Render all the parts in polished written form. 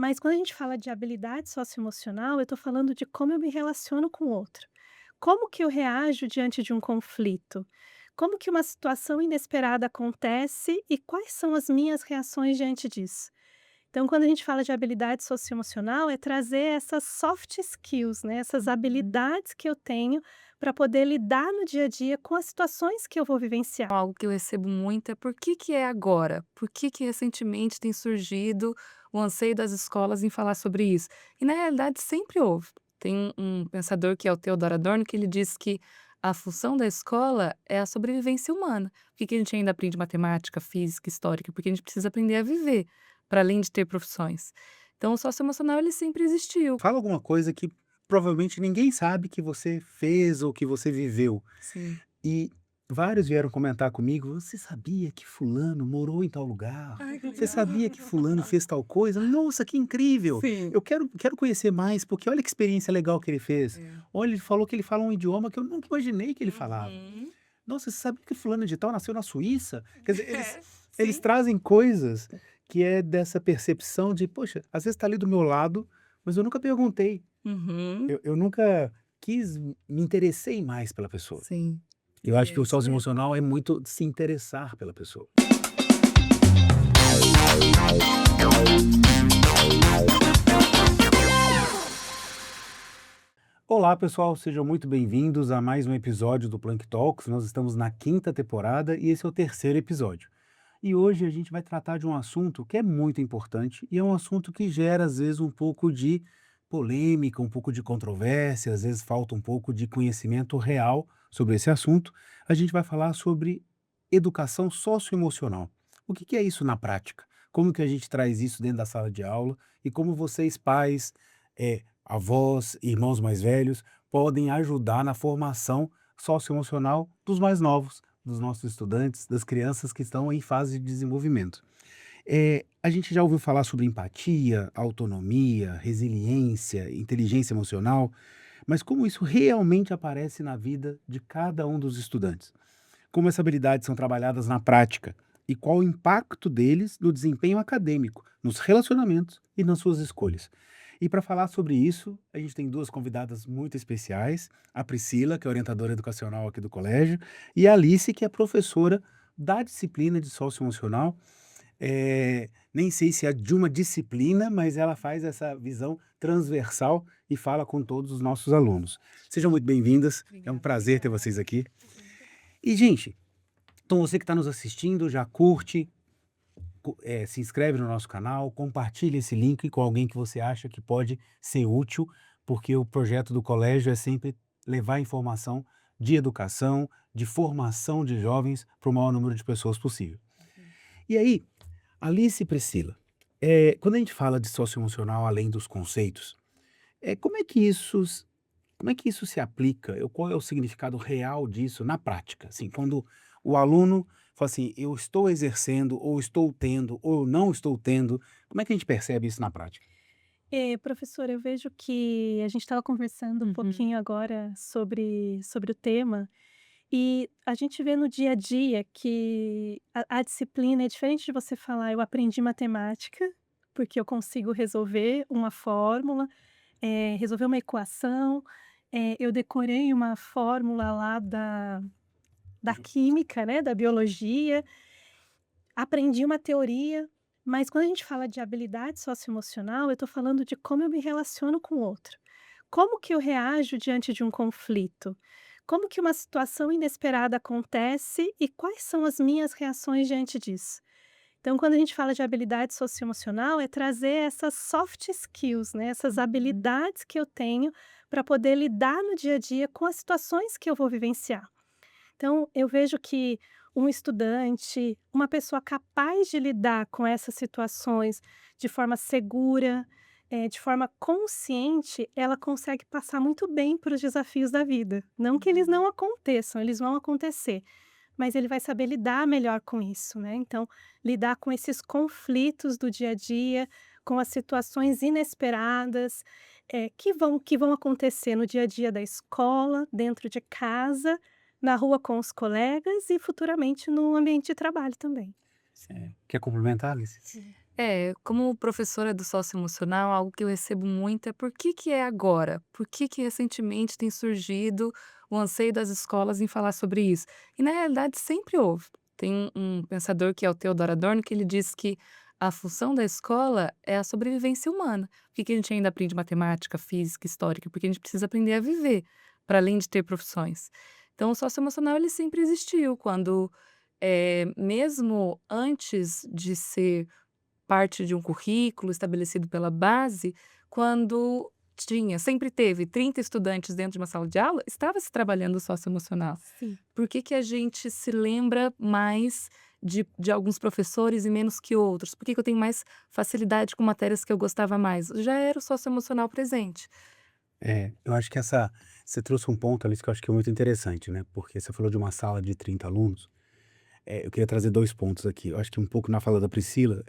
Mas quando a gente fala de habilidade socioemocional, eu estou falando de como eu me relaciono com o outro. Como que eu reajo diante de um conflito? Como que uma situação inesperada acontece e quais são as minhas reações diante disso? Então, quando a gente fala de habilidade socioemocional, é trazer essas soft skills, né, essas Uhum. habilidades que eu tenho para poder lidar no dia a dia com as situações que eu vou vivenciar. Algo que eu recebo muito é por que que é agora? Por que que recentemente tem surgido o anseio das escolas em falar sobre isso? E na realidade sempre houve. Tem um pensador que é o Theodor Adorno que ele diz que a função da escola é a sobrevivência humana. Por que que a gente ainda aprende matemática, física, histórica? Porque a gente precisa aprender a viver, para além de ter profissões. Então o socioemocional ele sempre existiu. Fala alguma coisa que provavelmente ninguém sabe que você fez ou que você viveu. Sim. E vários vieram comentar comigo: "Você sabia que fulano morou em tal lugar? Ai, que Você legal. sabia que fulano fez tal coisa? Nossa, que incrível! Sim. Eu quero conhecer mais, porque olha que experiência legal que ele fez. É. Olha, ele falou que ele fala um idioma que eu nunca imaginei que ele falava. Uhum. Nossa, você sabia que fulano de tal nasceu na Suíça?" Quer dizer, eles É, eles sim. trazem coisas que é dessa percepção de: "Poxa, às vezes está ali do meu lado, mas eu nunca perguntei". Uhum. Eu nunca me interessei mais pela pessoa. Sim. Eu E acho que é o isso sócio mesmo. emocional é muito se interessar pela pessoa. Olá pessoal, sejam muito bem-vindos a mais um episódio do Plank Talks. Nós estamos na quinta temporada e esse é o terceiro episódio. E hoje a gente vai tratar de um assunto que é muito importante e é um assunto que gera às vezes um pouco de polêmica, um pouco de controvérsia, às vezes falta um pouco de conhecimento real sobre esse assunto. A gente vai falar sobre educação socioemocional. O que é isso na prática? Como que a gente traz isso dentro da sala de aula e como vocês, pais, avós, irmãos mais velhos, podem ajudar na formação socioemocional dos mais novos, dos nossos estudantes, das crianças que estão em fase de desenvolvimento. A gente já ouviu falar sobre empatia, autonomia, resiliência, inteligência emocional, mas como isso realmente aparece na vida de cada um dos estudantes? Como essas habilidades são trabalhadas na prática e qual o impacto deles no desempenho acadêmico, nos relacionamentos e nas suas escolhas. E para falar sobre isso, a gente tem duas convidadas muito especiais, a Priscila, que é orientadora educacional aqui do colégio, e a Alice, que é professora da disciplina de socioemocional. Nem sei se é de uma disciplina, mas ela faz essa visão transversal e fala com todos os nossos alunos. Sejam muito bem-vindas, é um Obrigada, prazer ter obrigada. vocês aqui. E, gente, então você que está nos assistindo, já curte, se inscreve no nosso canal, compartilha esse link com alguém que você acha que pode ser útil, porque o projeto do colégio é sempre levar informação de educação, de formação de jovens para o maior número de pessoas possível. E aí, Alice e Priscila, quando a gente fala de socioemocional além dos conceitos, como é que isso se aplica? Qual é o significado real disso na prática? Assim, quando o aluno fala assim: "Eu estou exercendo", ou "Estou tendo", ou "Eu não estou tendo", como é que a gente percebe isso na prática? Professora, eu vejo que a gente estava conversando um Uhum. pouquinho agora sobre o tema, e a gente vê no dia a dia que a disciplina é diferente de você falar: "Eu aprendi matemática, porque eu consigo resolver uma fórmula, resolver uma equação, eu decorei uma fórmula lá da química, né, da biologia, aprendi uma teoria", mas quando a gente fala de habilidade socioemocional, eu estou falando de como eu me relaciono com o outro. Como que eu reajo diante de um conflito? Como que uma situação inesperada acontece e quais são as minhas reações diante disso? Então, quando a gente fala de habilidade socioemocional, é trazer essas soft skills, né, essas Uhum. habilidades que eu tenho para poder lidar no dia a dia com as situações que eu vou vivenciar. Então, eu vejo que um estudante, uma pessoa capaz de lidar com essas situações de forma segura, de forma consciente, ela consegue passar muito bem para os desafios da vida. Não que eles Uhum. não aconteçam, eles vão acontecer, mas ele vai saber lidar melhor com isso, né. Então, lidar com esses conflitos do dia a dia, com as situações inesperadas, que vão acontecer no dia a dia da escola, dentro de casa, na rua com os colegas e futuramente no ambiente de trabalho também. Sim. Quer complementar, Alice? Como professora do socioemocional, algo que eu recebo muito é por que é agora? Por que recentemente tem surgido o anseio das escolas em falar sobre isso? E na realidade sempre houve. Tem um pensador que é o Theodor Adorno que ele diz que a função da escola é a sobrevivência humana. Por que a gente ainda aprende matemática, física, histórica? Porque a gente precisa aprender a viver, para além de ter profissões. Então o socioemocional ele sempre existiu, quando, mesmo antes de ser parte de um currículo estabelecido pela base, quando sempre teve 30 estudantes dentro de uma sala de aula, estava se trabalhando o socioemocional. Sim. Por que a gente se lembra mais de alguns professores e menos que outros? Por que eu tenho mais facilidade com matérias que eu gostava mais? Já era o socioemocional presente. Eu acho que você trouxe um ponto, Alice, que eu acho que é muito interessante, né, porque você falou de uma sala de 30 alunos. Eu queria trazer 2 pontos aqui. Eu acho que um pouco na fala da Priscila,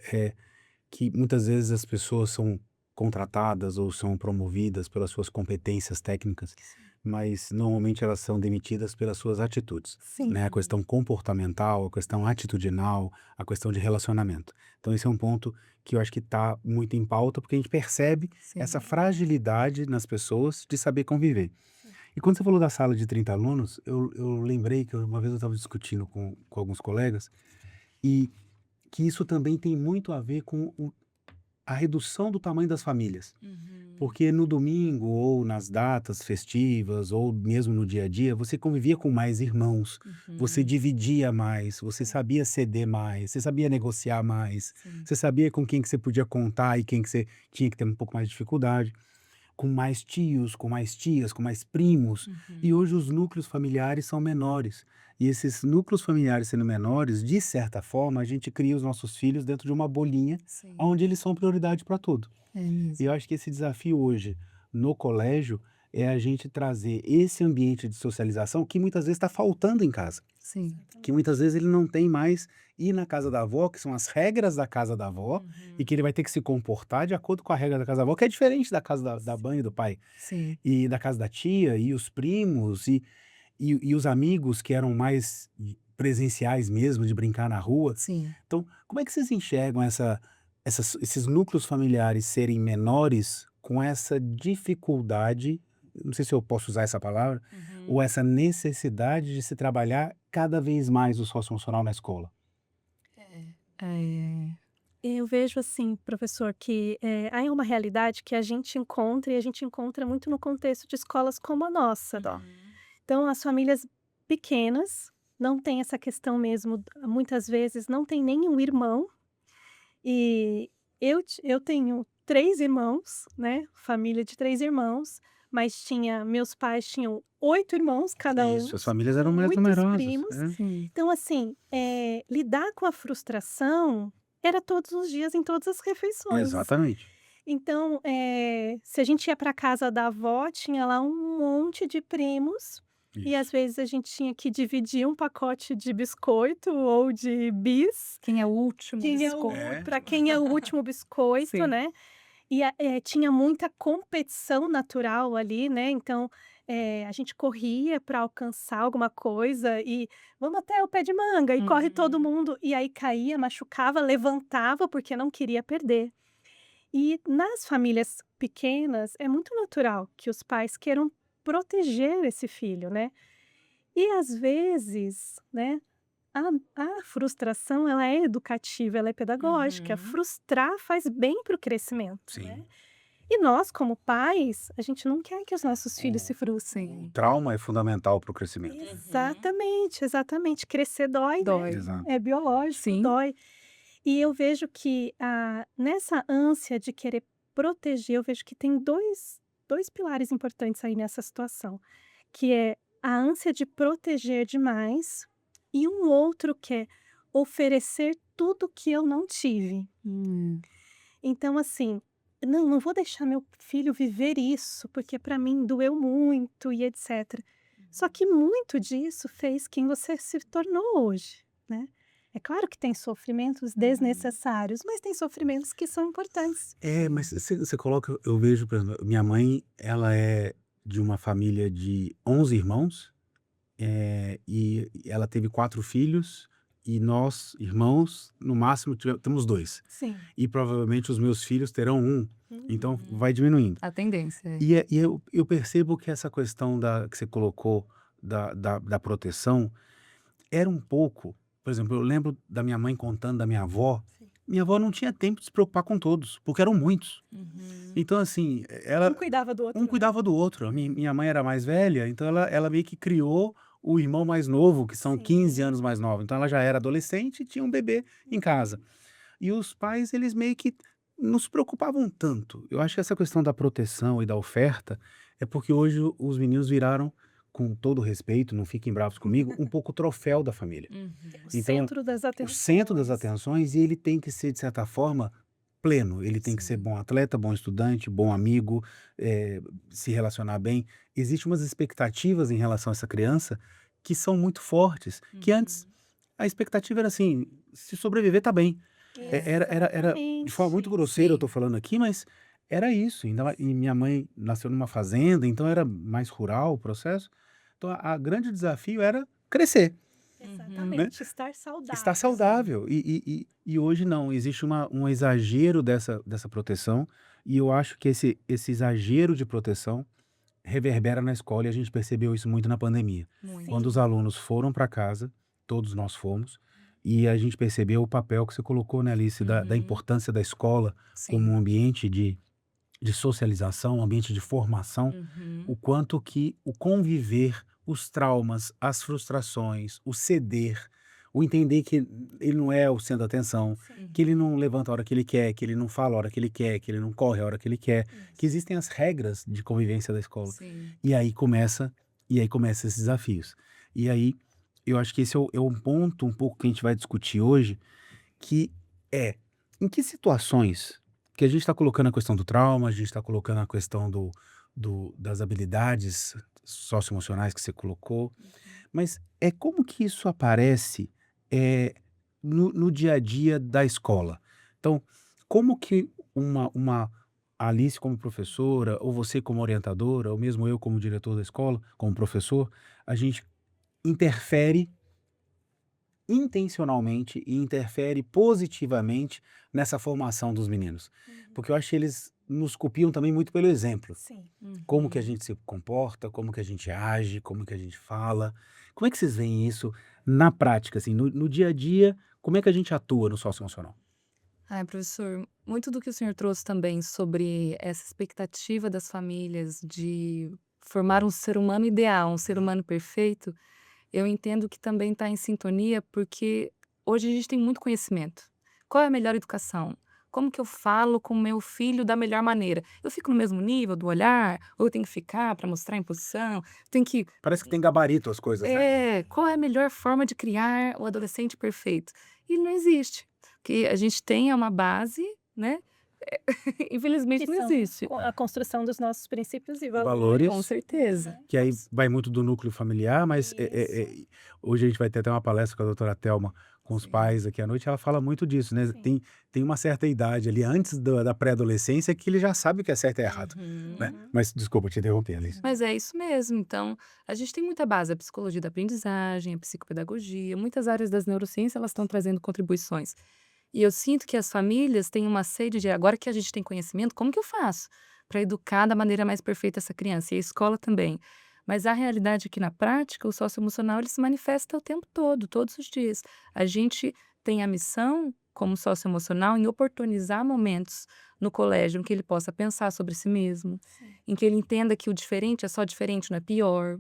que muitas vezes as pessoas são contratadas ou são promovidas pelas suas competências técnicas, mas normalmente elas são demitidas pelas suas atitudes, Sim. né? A questão comportamental, a questão atitudinal, a questão de relacionamento. Então esse é um ponto que eu acho que está muito em pauta, porque a gente percebe essa Sim. fragilidade nas pessoas de saber conviver. E quando você falou da sala de 30 alunos, eu lembrei que uma vez eu estava discutindo com alguns colegas, e que isso também tem muito a ver com a redução do tamanho das famílias. Uhum. Porque no domingo, ou nas datas festivas, ou mesmo no dia a dia, você convivia com mais irmãos, você Uhum. dividia mais, você Sim, sabia ceder mais, você sabia negociar mais, sim. você sabia com quem que você podia contar e quem que você tinha que ter um pouco mais de dificuldade, com mais tios, com mais tias, com mais primos. E Uhum. hoje os núcleos familiares são menores. E esses núcleos familiares sendo menores, de certa forma, a gente cria os nossos filhos dentro de uma bolinha Sim, onde eles são prioridade para tudo. é E mesmo. eu acho que esse desafio hoje no colégio é a gente trazer esse ambiente de socialização que muitas vezes está faltando em casa. Sim. Que muitas vezes ele não tem mais ir na casa da avó, que são as regras da casa da avó, e Uhum. que ele vai ter que se comportar de acordo com a regra da casa da avó, que é diferente da casa da mãe e do pai, Sim. e da casa da tia, e os primos, e os amigos que eram mais presenciais mesmo, de brincar na rua. Sim. Então, como é que vocês enxergam esses núcleos familiares serem menores com essa dificuldade, não sei se eu posso usar essa palavra, ou Uhum. essa necessidade de se trabalhar cada vez mais o socioemocional na escola? É. É. Eu vejo assim, professor, que, há uma realidade que a gente encontra e a gente encontra muito no contexto de escolas como a nossa. Uhum. Então as famílias pequenas não têm essa questão mesmo, muitas vezes não tem nenhum irmão, e eu tenho 3 irmãos, né, família de 3 irmãos, mas meus pais tinham 8 irmãos cada um, Isso, as famílias eram mais muitos numerosas. primos. Sim. Então assim, lidar com a frustração era todos os dias em todas as refeições. Exatamente. Então, se a gente ia para casa da avó, tinha lá um monte de primos, e às Isso. vezes a gente tinha que dividir um pacote de biscoito ou de bis, Quem é o último É. para biscoito. quem é o último biscoito, Sim. né. E tinha muita competição natural ali, né, então, a gente corria para alcançar alguma coisa e vamos até o pé de manga, e corre todo Uhum. mundo, e aí caía, machucava, levantava, porque não queria perder. E nas famílias pequenas é muito natural que os pais queiram proteger esse filho, né. E às vezes, né, a frustração ela é educativa, ela é pedagógica, Uhum. frustrar faz bem para o crescimento, né. Sim. E nós como pais, a gente não quer que os nossos filhos O se frustrem. o Sim. trauma é fundamental para o crescimento. Uhum. Exatamente, exatamente. Crescer dói, né, Dói. Exato. é biológico, Sim. dói. E eu vejo que, nessa ânsia de querer proteger, eu vejo que tem dois pilares importantes aí nessa situação, que é a ânsia de proteger demais, e um outro que é oferecer tudo que eu não tive. Hum. Então assim, não vou deixar meu filho viver isso, porque para mim doeu muito e etcétera. Só que muito disso fez quem você se tornou hoje, né. É claro que tem sofrimentos Uhum. desnecessários, mas tem sofrimentos que são importantes. Mas Sim. você coloca, eu vejo, por exemplo, minha mãe, ela é de uma família de 11 irmãos, e ela teve 4 filhos, e nós, irmãos, no máximo temos 2. Sim. E provavelmente os meus filhos terão 1, então Uhum. vai diminuindo. A tendência é. E eu percebo que essa questão que você colocou da proteção era um pouco, por exemplo, eu lembro da minha mãe contando da Sim. minha avó não tinha tempo de se preocupar com todos, porque eram muitos. Uhum. Então assim, Um cuidava do outro, um né? cuidava do outro. A minha mãe era mais velha, então ela meio que criou o irmão mais novo, que são 15 Sim. anos mais novos. Então ela já era adolescente e tinha um bebê em casa. E os pais, eles meio que não se preocupavam tanto. Eu acho que essa questão da proteção e da oferta é porque hoje os meninos viraram, com todo respeito, não fiquem bravos comigo, um pouco o troféu da família. O Uhum. Então, centro das o centro das atenções. atenções, e ele tem que ser, de certa forma, pleno. Ele tem que ser Sim. bom atleta, bom estudante, bom amigo, se relacionar bem. Existem umas expectativas em relação a essa criança que são muito fortes, que antes Uhum. a expectativa era assim: se sobreviver, tá bem. Era de forma muito Exatamente. grosseira, eu Sim. tô falando aqui, mas era isso. E minha mãe nasceu numa fazenda, então era mais rural o processo. Então a grande desafio era crescer, Uhum. né? Exatamente, estar Estar saudável. Sim. saudável. E hoje não, existe um exagero dessa proteção, e eu acho que esse exagero de proteção reverbera na escola, e a gente percebeu isso muito na pandemia. Quando os Muito. Sim. alunos foram para casa, todos nós fomos, e a gente percebeu o papel que você colocou, né, Alice, da Uhum. importância da escola como Sim. um ambiente de socialização, um ambiente de formação, o Uhum. quanto que o conviver, os traumas, as frustrações, o ceder, o entender que ele não é o centro da atenção, Sim. que ele Uhum. não levanta a hora que ele quer, que ele não fala a hora que ele quer, que ele não corre a hora que ele quer, que Isso. existem as regras de convivência da escola. Sim. E aí começa e aí começam esses desafios. E aí, eu acho que esse é um ponto um pouco que a gente vai discutir hoje, que é, em que situações que a gente está colocando a questão do trauma, a gente está colocando a questão das habilidades socioemocionais que você colocou, mas é como que isso aparece é, no dia a dia da escola? Então, como que uma Alice como professora, ou você como orientadora, ou mesmo eu como diretor da escola, como professor, a gente interfere intencionalmente e interfere positivamente nessa formação dos meninos. Uhum. Porque eu acho que eles nos copiam também muito pelo exemplo. Sim. Como que a Uhum. gente se comporta, como que a gente age, como que a gente fala. Como é que vocês veem isso na prática, assim, no dia a dia, como é que a gente atua no socioemocional? Ai, professor, muito do que o senhor trouxe também sobre essa expectativa das famílias de formar um ser humano ideal, um ser humano perfeito, eu entendo que também está em sintonia, porque hoje a gente tem muito conhecimento. Qual é a melhor educação? Como que eu falo com o meu filho da melhor maneira? Eu fico no mesmo nível do olhar? Ou eu tenho que ficar para mostrar a imposição? Tem que. Parece que tem gabarito as coisas, né? Qual é a melhor forma de criar o adolescente perfeito? E não existe. O que a gente tem é uma base, né? Que Infelizmente não são existe. a construção dos nossos princípios e Com valores, certeza. né. Que aí vai muito do núcleo familiar, mas, Isso. hoje a gente vai ter até uma palestra com a doutora Telma, com os Sim, pais aqui à noite, ela fala muito disso, né, Sim. tem uma certa idade ali, antes da pré-adolescência, que ele já sabe o que é certo e errado, né. uhum. Uhum. Mas desculpa te interromper, Alice. Mas é isso mesmo. Então, a gente tem muita base, a psicologia da aprendizagem, a psicopedagogia, muitas áreas das neurociências, elas estão trazendo contribuições. E eu sinto que as famílias têm uma sede de agora que a gente tem conhecimento, como que eu faço para educar da maneira mais perfeita essa criança? E a escola também. Mas a realidade é que na prática, o socioemocional ele se manifesta o tempo todo, todos os dias. A gente tem a missão, como socioemocional, em oportunizar momentos no colégio em que ele possa pensar sobre si mesmo, Sim. em que ele entenda que o diferente é só diferente, não é pior,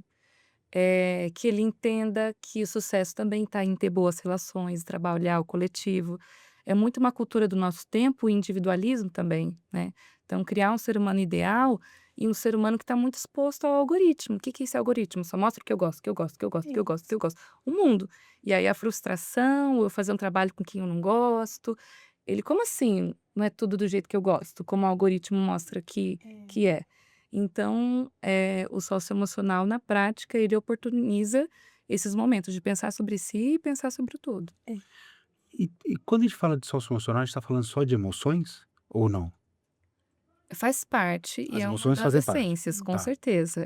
que ele entenda que o sucesso também está em ter boas relações, trabalhar o coletivo. É muito uma cultura do nosso tempo, o individualismo também, né. Então criar um ser humano ideal e um ser humano que está muito exposto ao algoritmo. O que que é esse algoritmo? Só mostra o que eu gosto, o que eu gosto, o que eu gosto, o que eu gosto, o que eu Isso. gosto. O mundo. E aí a frustração, eu fazer um trabalho com quem eu não gosto. Ele: "Como assim não é tudo do jeito que eu gosto, como o algoritmo mostra que É. é?". Então, o socioemocional na prática, ele oportuniza esses momentos de pensar sobre si e pensar sobre o todo. É. E quando a gente fala de socioemocional, a gente tá falando só de emoções ou não? Faz parte e As é uma emoções das fazem parte. essências, com Tá. certeza.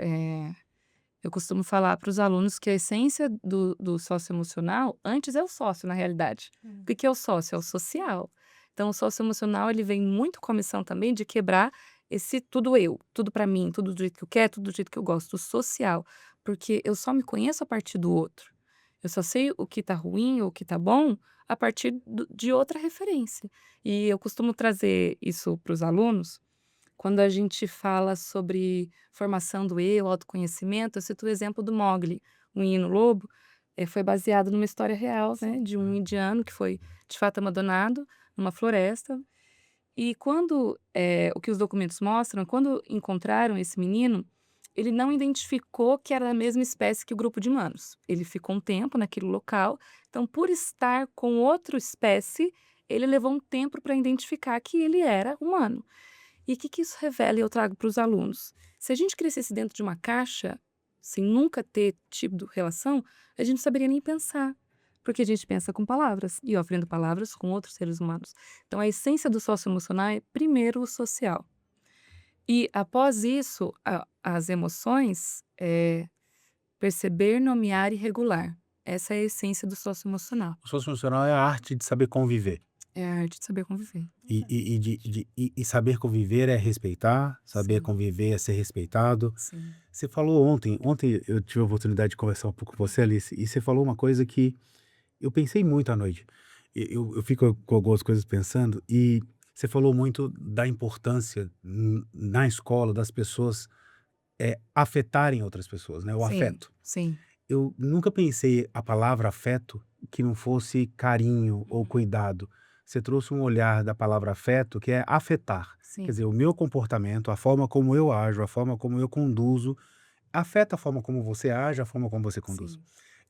Eu costumo falar para os alunos que a essência do socioemocional, antes é o sócio, na realidade. O que que é o sócio? É o social. Então, o socioemocional, ele vem muito com a missão também de quebrar esse tudo eu, tudo para mim, tudo do jeito que eu quero, tudo do jeito que eu gosto, o social. Porque eu só me conheço a partir do outro. Eu só sei o que tá ruim ou o que tá bom a partir de outra referência. E eu costumo trazer isso para os alunos quando a gente fala sobre formação do eu, autoconhecimento. Eu cito o exemplo do Mowgli, o menino lobo. Foi baseado numa história real, né, de um indiano que foi de fato abandonado numa floresta. E quando, o que os documentos mostram, quando encontraram esse menino, ele não identificou que era da mesma espécie que o grupo de humanos. Ele ficou um tempo naquele local, então por estar com outra espécie, ele levou um tempo para identificar que ele era humano. E o que que isso revela e eu trago para os alunos? Se a gente crescesse dentro de uma caixa, sem nunca ter tido relação, a gente não saberia nem pensar. Porque a gente pensa com palavras e eu aprendo palavras com outros seres humanos. Então, a essência do socioemocional é primeiro o social. E após isso, as emoções é perceber, nomear e regular. Essa é a essência do socioemocional. O socioemocional é a arte de saber conviver. É a arte de saber conviver. E saber conviver é respeitar, saber Sim, conviver é ser respeitado. sim, Você falou ontem eu tive a oportunidade de conversar um pouco com você, Alice, e você falou uma coisa que eu pensei muito à noite. Eu fico com algumas coisas pensando, e você falou muito da importância na escola das pessoas afetarem outras pessoas, né? O sim, afeto. sim, Eu nunca pensei a palavra afeto que não fosse carinho ou cuidado. Você trouxe um olhar da palavra afeto que é afetar. Quer sim, dizer, o meu comportamento, a forma como eu ajo, a forma como eu conduzo, afeta a forma como você age, a forma como você conduz. sim.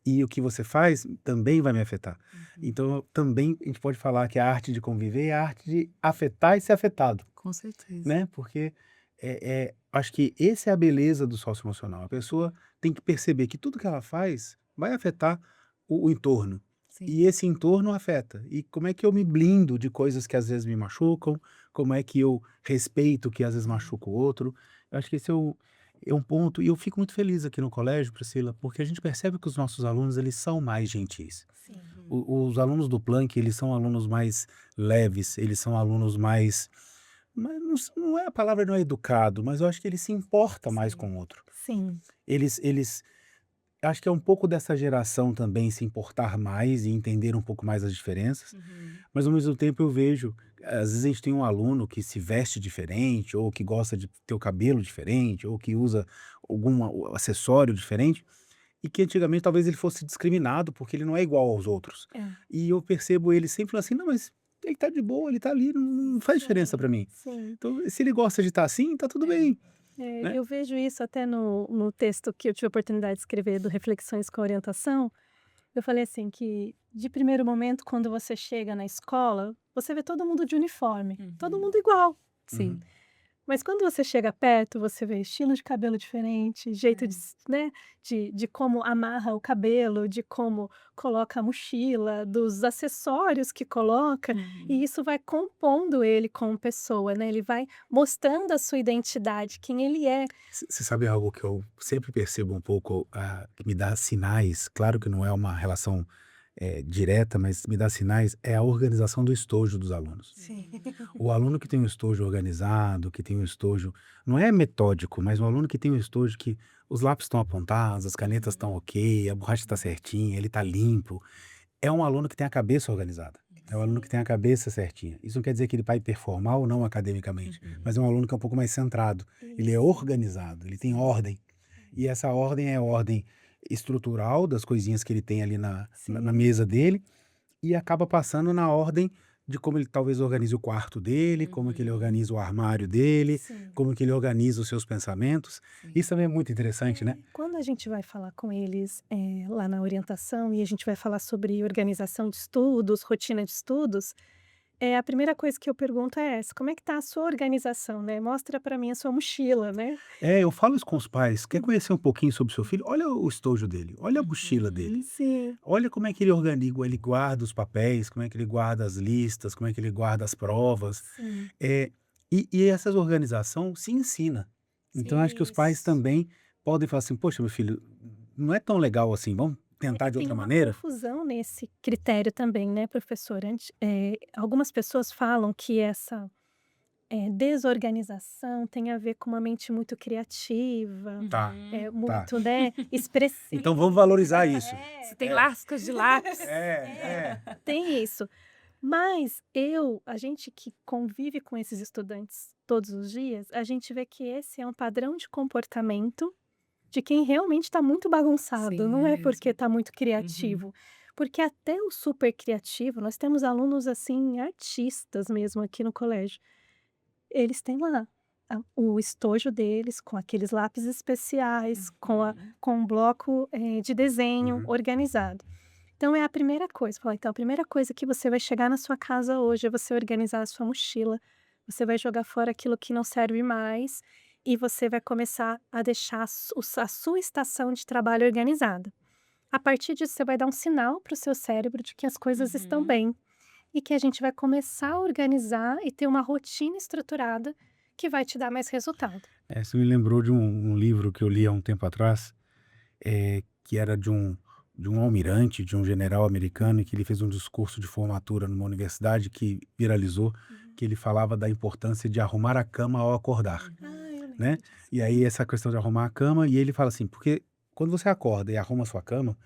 E o que você faz também vai me afetar. Uhum. Então, também a gente pode falar que a arte de conviver é a arte de afetar e ser afetado, Com certeza. né? Porque acho que essa é a beleza do socioemocional. A pessoa tem que perceber que tudo que ela faz vai afetar o entorno. Sim. E esse entorno afeta. E como é que eu me blindo de coisas que às vezes me machucam? Como é que eu respeito o que às vezes Sim. machuca o outro? Eu acho que esse é um ponto. E eu fico muito feliz aqui no colégio, Priscila, porque a gente percebe que os nossos alunos eles são mais gentis. Uhum. Os alunos do Planck, eles são alunos mais leves, eles são alunos mais, mas não é, a palavra não é educado, mas eu acho que ele se importa mais com Sim. o outro. Sim, Eles acho que é um pouco dessa geração também se importar mais e entender um pouco mais as diferenças, Uhum. mas ao mesmo tempo eu vejo, às vezes a gente tem um aluno que se veste diferente, ou que gosta de ter o cabelo diferente, ou que usa algum acessório diferente, e que antigamente talvez ele fosse discriminado, porque ele não é igual aos outros. é. E eu percebo ele sempre falando assim: "Não, mas ele tá de boa, ele tá ali, não faz diferença Sim, pra mim. sim. Então, se ele gosta de estar assim, tá tudo É. bem", É, né. eu vejo isso até no texto que eu tive a oportunidade de escrever do Reflexões com Orientação. Eu falei assim que, de primeiro momento, quando você chega na escola, você vê todo mundo de uniforme, todo Uhum. mundo igual. Uhum. Sim. Mas quando você chega perto, você vê estilo de cabelo diferente, jeito de É. s né, de como amarra o cabelo, de como coloca a mochila, dos acessórios que coloca, e Uhum. isso vai compondo ele como pessoa, né, ele vai mostrando a sua identidade, quem ele é. Você sabe algo que eu sempre percebo um pouco, que me dá sinais, claro que não é uma relação, direta, mas me dá sinais, é a organização do estojo dos alunos. Sim. Uhum. O aluno que tem um estojo organizado, que tem um estojo não é metódico, mas um aluno que tem um estojo que os lápis estão apontados, as canetas Uhum. estão ok, a borracha está certinha, ele está limpo, é um aluno que tem a cabeça organizada, é um aluno que Sim. tem a cabeça certinha. Isso não quer dizer que ele vai performar ou não academicamente, Uhum. mas é um aluno que é um pouco mais centrado, ele é Isso. organizado, ele tem Sim. ordem. E essa ordem é a ordem estrutural das coisinhas que ele tem ali na Sim. mesa dele, e acaba passando na ordem de como ele talvez organize o quarto dele, como que ele Uhum. organiza o armário dele, Sim. como que ele organiza os seus pensamentos. Sim. Isso também é muito interessante, né. Quando a gente vai falar com eles, lá na orientação e a gente vai falar sobre organização de estudos, rotina de estudos, a primeira coisa que eu pergunto é essa: "Como é que tá a sua organização, né? Mostra para mim a sua mochila, né?" É, eu falo isso com os pais: "Quer conhecer um pouquinho sobre o seu filho? Olha o estojo dele, olha a mochila dele, Uhum. Sim, olha como é que ele guarda os papéis, como é que ele guarda as listas, como é que ele guarda as provas". sim. Eh, e essa organização se ensina. Então acho que os pais Isso. também podem falar assim: "Poxa, meu filho, não é tão legal assim, vamos É tentar que de tem outra uma maneira?" confusão nesse critério também, né, professor. Algumas pessoas falam que essa, desorganização tem a ver com uma mente muito criativa, Tá, Uhum. tá. muito, né, expressiva. Então vamos valorizar isso. Se É, tem É, lascas de lápis. é. tem isso. Mas a gente que convive com esses estudantes todos os dias, a gente vê que esse é um padrão de comportamento de quem realmente está muito bagunçado, Sim, é não é porque mesmo. está muito Uhum. criativo. Porque até o super criativo, nós temos alunos assim, artistas mesmo aqui no colégio. Eles têm lá o estojo deles com aqueles lápis especiais, Uhum. com um bloco, de desenho Uhum. organizado. Então é a primeira coisa, falar: "Então a primeira coisa que você vai chegar na sua casa hoje é você organizar a sua mochila, você vai jogar fora aquilo que não serve mais e você vai começar a deixar a sua estação de trabalho organizada". A partir disso você vai dar um sinal para o seu cérebro de que as coisas estão Uhum. bem, e que a gente vai começar a organizar e ter uma rotina estruturada que vai te dar mais resultado. Você me lembrou de um livro que eu li há um tempo atrás, que era de um almirante, de um general americano, e que ele fez um discurso de formatura numa universidade que viralizou, Uhum. que ele falava da importância de arrumar a cama ao acordar, Uhum. Ah, eu né. lembro disso. E aí essa questão de arrumar a cama, e ele fala assim: "Porque quando você acorda e arruma a sua cama,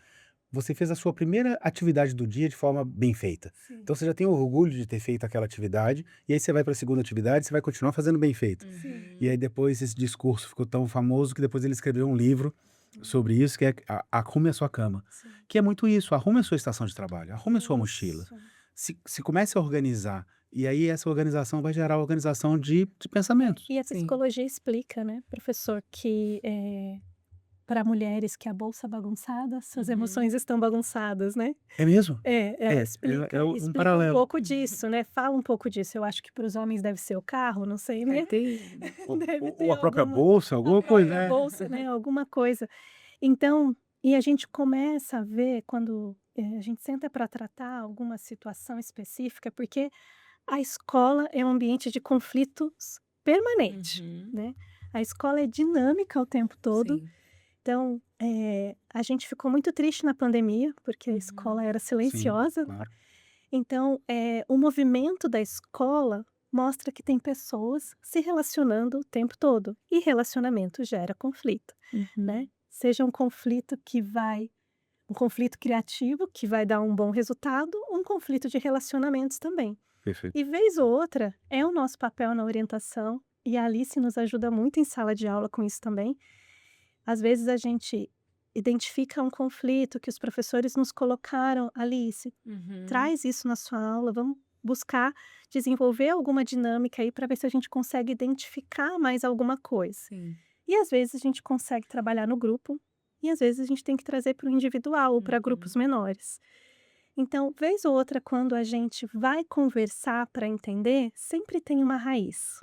você fez a sua primeira atividade do dia de forma bem feita. Sim, Então você já tem orgulho de ter feito aquela atividade, e aí você vai para a segunda atividade, você vai continuar fazendo bem feito". sim. E aí Uhum. depois esse discurso ficou tão famoso que depois ele escreveu um livro sobre isso, que é Arrume a Sua Cama, Sim. que é muito isso: arrume a sua estação de trabalho, arrume a sua mochila, Isso. se comece a organizar, e aí essa organização vai gerar organização de pensamentos. E a Sim. psicologia explica, né, professor, que, para mulheres que a bolsa bagunçada, suas Uhum. emoções estão bagunçadas, né. É mesmo? Ela É um explica um paralelo. pouco disso, né, fala um pouco disso. Eu acho que para os homens deve ser o carro, não sei, É, né. tem Deve Ou ter a própria alguma bolsa, a alguma coisa, própria né. bolsa, né, alguma coisa. Então, e a gente começa a ver quando, a gente senta para tratar alguma situação específica, porque a escola é um ambiente de conflitos permanente, Uhum. né. A escola é dinâmica o tempo todo, Sim. então, a gente ficou muito triste na pandemia, porque a escola Uhum. era Sim, silenciosa, né. claro. Então, o movimento da escola mostra que tem pessoas se relacionando o tempo todo, e relacionamento gera conflito, né. Uhum. Seja um conflito criativo que vai dar um bom resultado, um conflito de relacionamentos também. Perfeito. E vez ou outra, é o nosso papel na orientação, e a Alice nos ajuda muito em sala de aula com isso também. Às vezes a gente identifica um conflito que os professores nos colocaram: "Alice, Uhum. traz isso na sua aula, vamos buscar desenvolver alguma dinâmica aí para ver se a gente consegue identificar mais alguma coisa". Sim. E às vezes a gente consegue trabalhar no grupo, e às vezes a gente tem que trazer para o individual ou para grupos Uhum. menores. Então, vez ou outra, quando a gente vai conversar para entender, sempre tem uma raiz.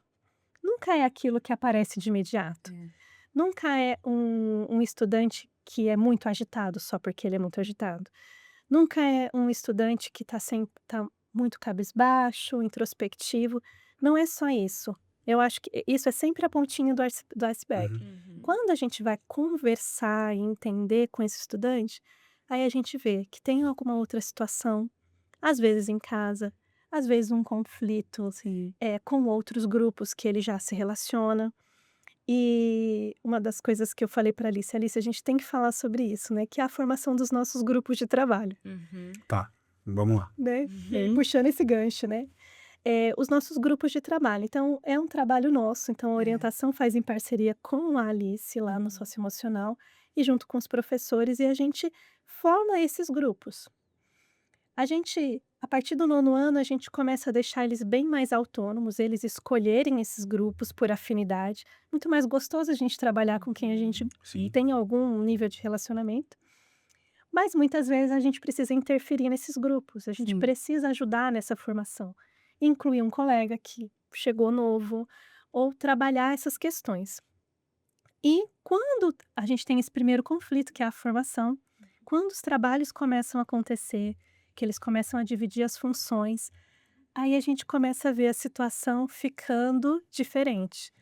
Nunca é aquilo que aparece de imediato. É. Nunca é um estudante que é muito agitado só porque ele é muito agitado. Nunca é um estudante que tá muito cabisbaixo, introspectivo. Não é só isso. Eu acho que isso é sempre a pontinha do iceberg. Uhum. Uhum. Quando a gente vai conversar e entender com esse estudante, aí a gente vê que tem alguma outra situação, às vezes em casa, às vezes um conflito, Sim. com outros grupos que ele já se relaciona. E uma das coisas que eu falei para Alice: "Alice, a gente tem que falar sobre isso, né, que é a formação dos nossos grupos de trabalho", Uhum. Tá, vamos lá. né, Uhum. puxando esse gancho, né. Os nossos grupos de trabalho, então é um trabalho nosso, então a É. orientação faz em parceria com a Alice lá no Uhum. socioemocional e junto com os professores, e a gente forma esses grupos. A partir do nono ano, a gente começa a deixar eles bem mais autônomos, eles escolherem esses grupos por afinidade. Muito mais gostoso a gente trabalhar com quem a gente Uhum. Sim, tem algum nível de relacionamento, mas muitas vezes a gente precisa interferir nesses grupos, a gente Sim. precisa ajudar nessa formação, incluir um colega que chegou novo, ou trabalhar essas questões. E quando a gente tem esse primeiro conflito, que é a formação, quando os trabalhos começam a acontecer, que eles começam a dividir as funções, aí a gente começa a ver a situação ficando diferente.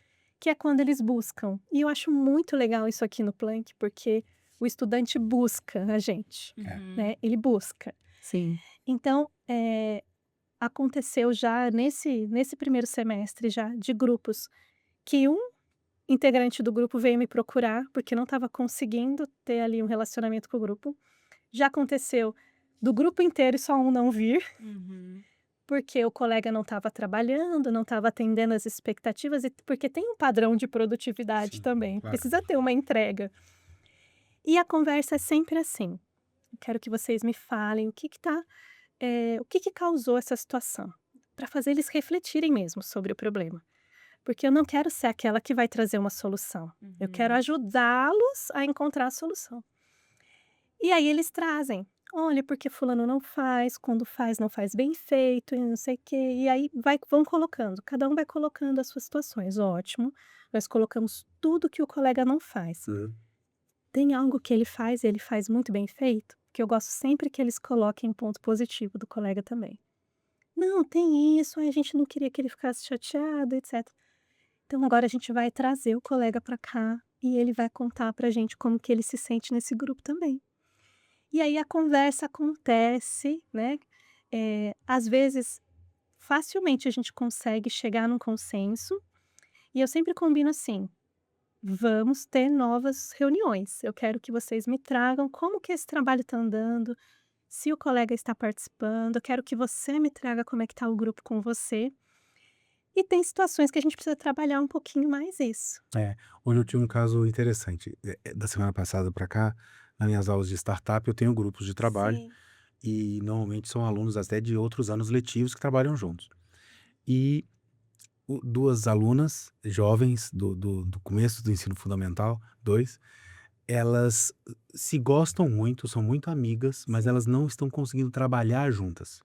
que é quando eles buscam. E eu acho muito legal isso aqui no Planck, porque o estudante busca a gente, Uhum. né, ele busca. Sim. Então, aconteceu já nesse primeiro semestre já de grupos, que um integrante do grupo veio me procurar, porque não estava conseguindo ter ali um relacionamento com o grupo. Já aconteceu do grupo inteiro e só um não vir, Uhum. porque o colega não estava trabalhando, não estava atendendo as expectativas e porque tem um padrão de produtividade Sim, também, claro. precisa ter uma entrega. E a conversa é sempre assim: "Eu quero que vocês me falem o que que causou essa situação", para fazer eles refletirem mesmo sobre o problema. Porque eu não quero ser aquela que vai trazer uma solução, eu quero Uhum. ajudá-los a encontrar a solução. E aí eles trazem: "Olha, porque fulano não faz, quando faz, não faz bem feito e não sei o quê", e aí vão colocando, cada um vai colocando as suas situações. Ótimo, nós colocamos tudo que o colega não faz. Uhum. Tem algo que ele faz e ele faz muito bem feito? Que eu gosto sempre que eles coloquem ponto positivo do colega também. "Não, tem isso, ai, a gente não queria que ele ficasse chateado, etcétera". Então agora a gente vai trazer o colega para cá e ele vai contar pra gente como que ele se sente nesse grupo também. E aí a conversa acontece, né, às vezes, facilmente a gente consegue chegar num consenso, e eu sempre combino assim: "Vamos ter novas reuniões, eu quero que vocês me tragam como que esse trabalho está andando, se o colega está participando, eu quero que você me traga como é que está o grupo com você". E tem situações que a gente precisa trabalhar um pouquinho mais isso. É, hoje eu tive um caso interessante, da semana passada para cá, nas minhas aulas de startup eu tenho grupos de trabalho, Sim. e normalmente são alunos até de outros anos letivos que trabalham juntos. E 2 alunas jovens do começo do ensino fundamental, 2, elas se gostam muito, são muito amigas, mas Sim. elas não estão conseguindo trabalhar juntas.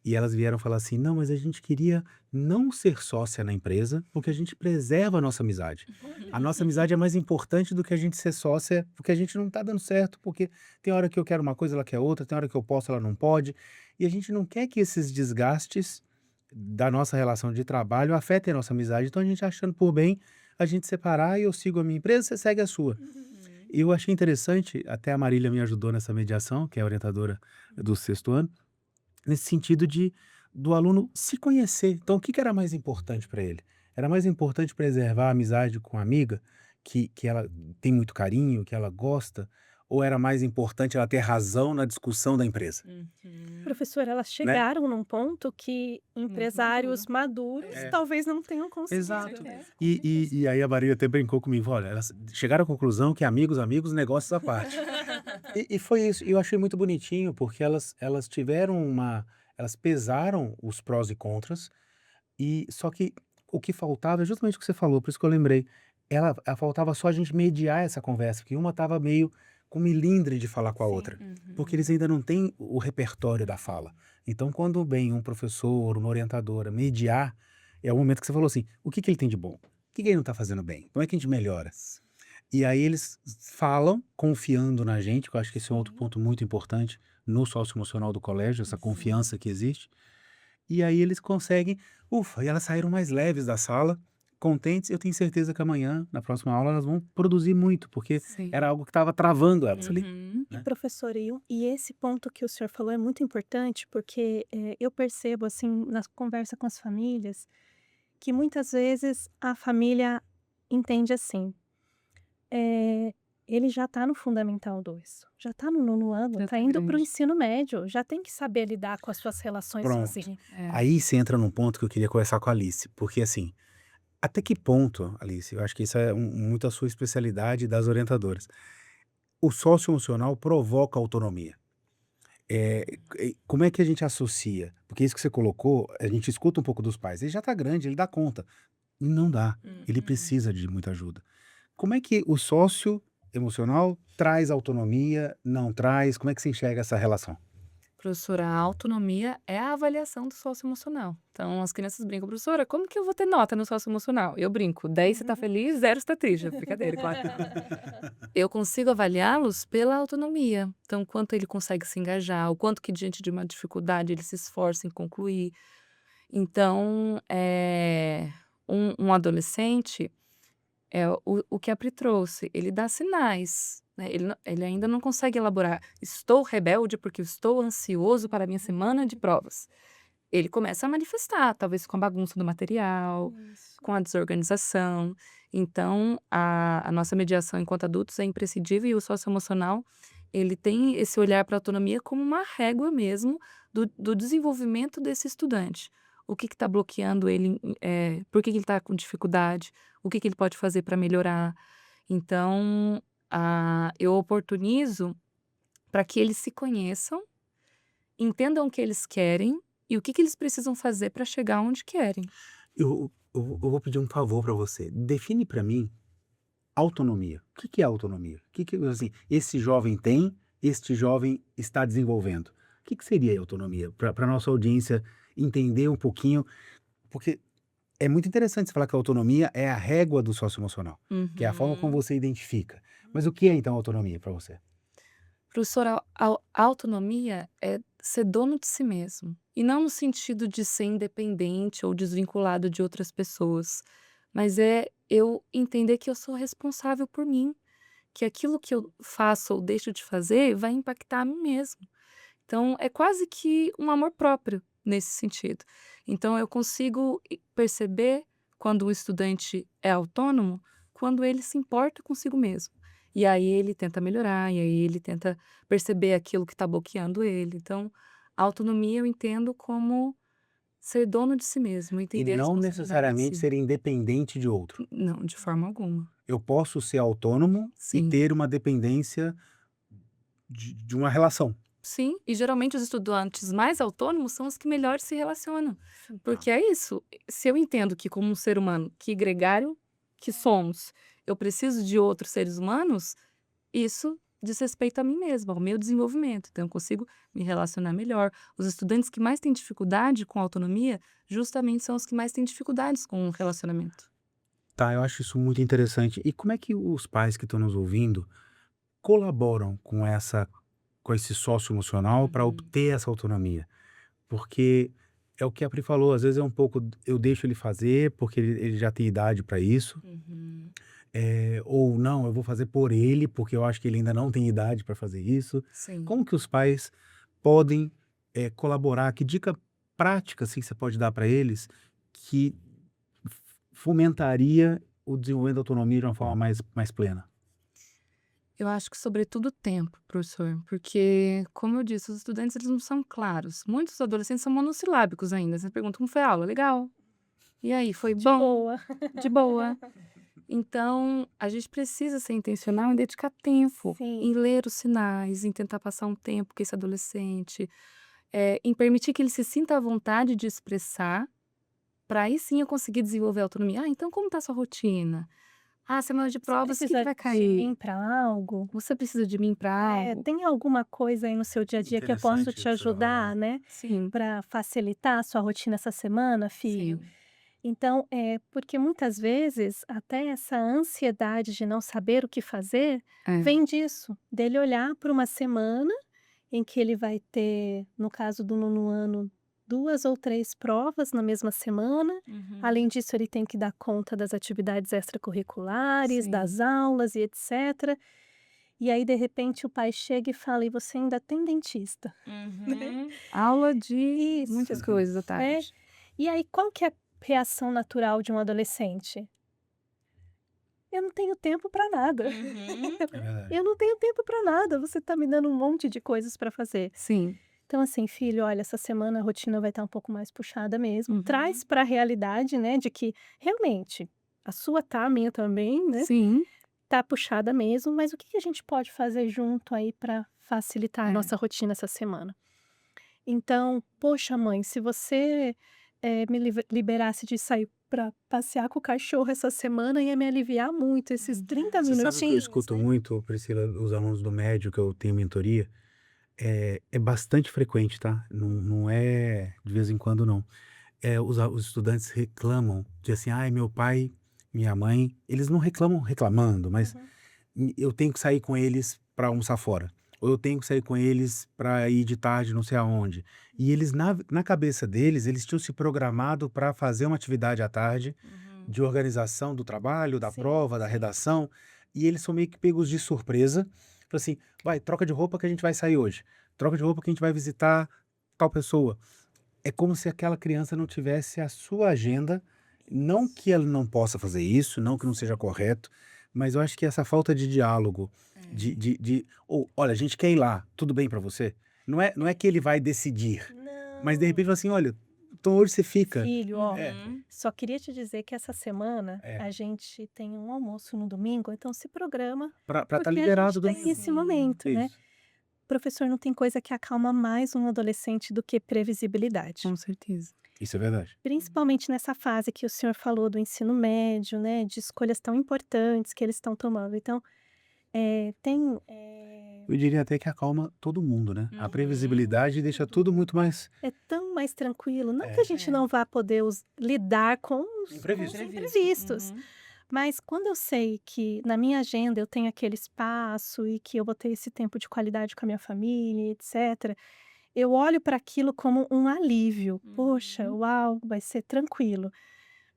E elas vieram falar assim: "Não, mas a gente queria não ser sócia na empresa, porque a gente preserva a nossa amizade. A nossa amizade é mais importante do que a gente ser sócia, porque a gente não tá dando certo, porque tem hora que eu quero uma coisa, ela quer outra, tem hora que eu posso, ela não pode, e a gente não quer que esses desgastes da nossa relação de trabalho afetem a nossa amizade, então a gente achando por bem a gente separar e eu sigo a minha empresa, você segue a sua". Uhum. E eu achei interessante, até a Marília me ajudou nessa mediação, que é a orientadora do sexto ano, nesse sentido de do aluno se conhecer. Então o que que era mais importante para ele? Era mais importante preservar a amizade com a amiga, que ela tem muito carinho, que ela gosta, ou era mais importante ela ter razão na discussão da empresa, Uhum. Professora, elas né? chegaram num ponto que Muito empresários maduro. maduros É, É, talvez não tenham com conseguido, exato. né. certeza, com E certeza. aí a Marília até brincou comigo: "Olha, elas chegaram à conclusão que amigos, amigos, negócios à parte". E foi isso, e eu achei muito bonitinho, porque elas tiveram uma elas pesaram os prós e contras. E só que o que faltava é justamente o que você falou, por isso que eu lembrei. Ela faltava só a gente mediar essa conversa, porque uma estava meio com milindre de falar com a outra, Sim. porque eles Uhum. ainda não têm o repertório da fala. Então, quando vem um professor, uma orientadora mediar, é o momento que você falou assim: "O que que ele tem de bom? O que que ele não está fazendo bem? Como é que a gente melhora?". Isso. E aí eles falam confiando na gente, que eu acho que esse é um outro Sim. ponto muito importante no socioemocional do colégio, essa Uhum. confiança que existe. E aí eles conseguem, ufa, e elas saíram mais leves da sala, contentes. Eu tenho certeza que amanhã, na próxima aula, elas vão produzir muito, porque Sim. era algo que estava travando elas ali, Uhum. E né. professora, e esse ponto que o senhor falou é muito importante, porque, eu percebo, assim, na conversa com as famílias, que muitas vezes a família entende assim: Eh, ele já está no Fundamental 2, já está no nono ano, Já está tá indo para o grande. ensino médio, já tem que saber lidar com as suas relações Pronto. sozinho. É. Aí você entra num ponto que eu queria conversar com a Alice, porque assim, até que ponto, Alice, eu acho que isso é muito a sua especialidade das orientadoras, o socioemocional provoca autonomia? Como é que a gente associa? Porque isso que você colocou, a gente escuta um pouco dos pais, ele já está grande, ele dá conta. E não dá, ele Uhum. precisa de muita ajuda. Como é que o sócio emocional traz autonomia, não traz? Como é que você enxerga essa relação? Professora, a autonomia é a avaliação do socioemocional. Então as crianças brincam: "Professora, como que eu vou ter nota no socioemocional?" Eu brinco: 10 você tá Uhum. feliz, 0 você tá triste. Brincadeira, claro. Eu consigo avaliá-los pela autonomia. Então, quanto ele consegue se engajar, o quanto que diante de uma dificuldade ele se esforça em concluir. Então, um adolescente, o que a Pri trouxe, ele dá sinais, né, ele ainda não consegue elaborar: "Estou rebelde porque eu estou ansioso para a minha semana de provas". Ele começa a manifestar, talvez com a bagunça do material, Isso. com a desorganização. Então, a nossa mediação enquanto adultos é imprescindível e o socioemocional, ele tem esse olhar para a autonomia como uma régua mesmo do desenvolvimento desse estudante. O que está bloqueando ele, por que ele está com dificuldade, o que ele pode fazer para melhorar. Então, eu oportunizo para que eles se conheçam, entendam o que eles querem e o que eles precisam fazer para chegar onde querem. Eu vou pedir um favor para você. Define para mim autonomia. O que que é autonomia? O que que, assim, esse jovem tem, este jovem está desenvolvendo. O que que seria autonomia? Para nossa audiência entender um pouquinho, porque é muito interessante você falar que a autonomia é a régua do socioemocional, que é a forma como Uhum. você identifica. Mas o que é então autonomia para você? Professor, a autonomia é ser dono de si mesmo. E não no sentido de ser independente ou desvinculado de outras pessoas, mas é eu entender que eu sou responsável por mim, que aquilo que eu faço ou deixo de fazer vai impactar a mim mesmo. Então, é quase que um amor próprio nesse sentido. Então, eu consigo perceber quando o estudante é autônomo, quando ele se importa consigo mesmo. E aí ele tenta melhorar, e aí ele tenta perceber aquilo que está bloqueando ele. Então, a autonomia eu entendo como ser dono de si mesmo, E entender a não responsabilidade de necessariamente si. ser independente de outro. Não, de forma alguma. Eu posso ser autônomo e Sim. ter uma dependência de uma relação. Sim, e geralmente os estudantes mais autônomos são os que melhor se relacionam. Tá. Porque é isso, se eu entendo que como um ser humano, que gregário que somos, eu preciso de outros seres humanos, isso diz respeito a mim mesma, ao meu desenvolvimento. Então eu consigo me relacionar melhor. Os estudantes que mais têm dificuldade com a autonomia, justamente são os que mais têm dificuldades com o relacionamento. Tá, eu acho isso muito interessante. E como é que os pais que estão nos ouvindo colaboram com esse sócio emocional para Uhum, obter essa autonomia? Porque é o que a Pri falou, às vezes é um pouco eu deixo ele fazer, porque ele já tem idade para isso, uhum, ou não, eu vou fazer por ele, porque eu acho que ele ainda não tem idade para fazer isso. sim. Como que os pais podem, colaborar? Que dica prática, assim, você pode dar para eles que fomentaria o desenvolvimento da autonomia de uma forma mais plena? Eu acho que sobretudo tempo, professor, porque, como eu disse, os estudantes eles não são claros. Muitos adolescentes são monossilábicos ainda. Você pergunta: "Como foi a aula?", "Legal". "E aí, foi De bom?", boa. "De boa". Então, a gente precisa ser intencional em dedicar tempo, Sim. em ler os sinais, em tentar passar um tempo com esse adolescente, em permitir que ele se sinta à vontade de expressar, para aí sim eu conseguir desenvolver a autonomia. "Ah, então como está sua rotina? Ah, semana de Você provas, o que que precisa vai de cair? mim para algo? Você precisa de mim para algo?". Tem alguma coisa aí no seu dia a dia que eu posso Interessante te isso que você está ajudar, falando. né, Sim, para facilitar a sua rotina essa semana, filho? sim. Então, porque muitas vezes até essa ansiedade de não saber o que fazer, É. vem disso, dele olhar para uma semana em que ele vai ter, no caso do nono ano, 2 ou 3 provas na mesma semana. Uhum. Além disso, ele tem que dar conta das atividades extracurriculares, Sim. das aulas e etcétera. E aí, de repente, o pai chega e fala: "E você ainda tem dentista", né. Uhum. Aula de muitas Isso, coisas à é. tarde. E aí, qual que é a reação natural de um adolescente? "Eu não tenho tempo para nada. Uhum. É verdade. Eu não tenho tempo para nada, você está me dando um monte de coisas para fazer". Sim. Então, assim: "Filho, olha, essa semana a rotina vai estar um pouco mais puxada mesmo". Traz Uhum. para a realidade, né, de que realmente a sua tá, a minha também, né, Sim. tá puxada mesmo, mas o que que a gente pode fazer junto aí para facilitar a É. nossa rotina essa semana? Então: "Poxa mãe, se você, me liberasse de sair para passear com o cachorro essa semana, ia me aliviar muito, esses 30 Você sabe o que eu minutinhos", escuto né. muito, Priscila, os alunos do médio que eu tenho mentoria? É bastante frequente, tá? Não é de vez em quando não. Os estudantes reclamam de assim: "Ai, meu pai, minha mãe", eles não reclamam reclamando, mas Uhum. eu tenho que sair com eles para almoçar fora, ou eu tenho que sair com eles para ir de tarde não sei aonde. E eles na cabeça deles, eles tinham se programado para fazer uma atividade à tarde, de organização do trabalho, da Sim, prova, da sim. redação, e eles são meio que pegos de surpresa. Fala assim: "Vai, troca de roupa que a gente vai sair hoje. Troca de roupa que a gente vai visitar tal pessoa". É como se aquela criança não tivesse a sua agenda, não Isso. que ela não possa fazer isso, não que não seja Sim. correto, mas eu acho que essa falta de diálogo, É. ou: "Olha, a gente quer ir lá, tudo bem pra você?". Não é que ele vai decidir, mas de repente Não. fala assim: "Olha, então hoje você fica". Filho, ó, É, Uhum. só queria te dizer que essa semana é, a gente tem um almoço no domingo, então se programa, pra estar porque a liberado gente tem domingo. esse Sim, momento, né. Isso, Professor, não tem coisa que acalma mais um adolescente do que previsibilidade. com certeza. isso é verdade. Principalmente nessa fase que o senhor falou do ensino médio, né, de escolhas tão importantes que eles estão tomando. Então, tem, Eu diria até que acalma todo mundo, né. A Uhum. previsibilidade deixa tudo tudo. muito mais É tão mais tranquilo, não que a é, gente É. não vá poder lidar com os imprevisto. Imprevisto. imprevistos, Uhum. mas quando eu sei que na minha agenda eu tenho aquele espaço e que eu vou ter esse tempo de qualidade com a minha família, etcétera, eu olho para aquilo como um alívio. "Poxa, Uhum. uau, vai ser tranquilo".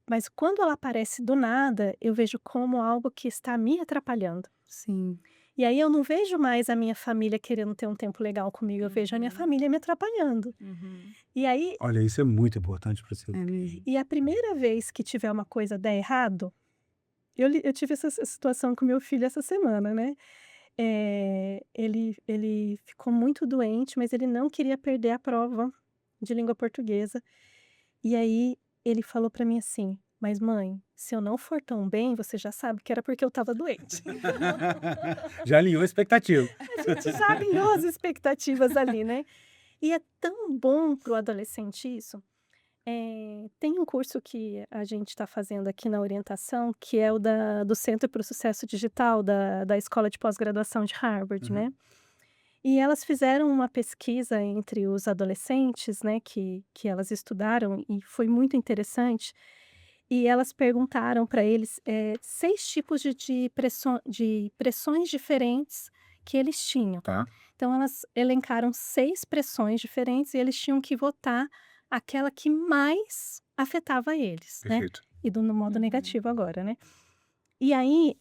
Mas quando ela aparece do nada, eu vejo como algo que está me atrapalhando. Sim. E aí eu não vejo mais a minha família querendo ter um tempo legal comigo, eu vejo a minha Uhum. família me atrapalhando. Uhum. E aí Olha, isso é muito importante, Priscila. É mesmo. e a primeira vez que tiver uma coisa der errado, eu tive essa situação com meu filho essa semana, né. Ele ficou muito doente, mas ele não queria perder a prova de língua portuguesa. E aí ele falou pra mim assim: "Mas mãe, se eu não for tão bem, você já sabe que era porque eu estava doente". Já alinhou a expectativa. A gente já alinhou as expectativas ali, né. E é tão bom para o adolescente isso. Tem um curso que a gente está fazendo aqui na orientação, que é o do Centro para o Sucesso Digital da Escola de Pós-Graduação de Harvard, Uhum. né. E elas fizeram uma pesquisa entre os adolescentes, né, que elas estudaram e foi muito interessante, e elas perguntaram para eles, 6 tipos de pressões diferentes que eles tinham. Tá, Então elas elencaram 6 pressões diferentes e eles tinham que votar aquela que mais afetava eles, né, perfeito. e do no modo Uhum. negativo agora, né. E aí,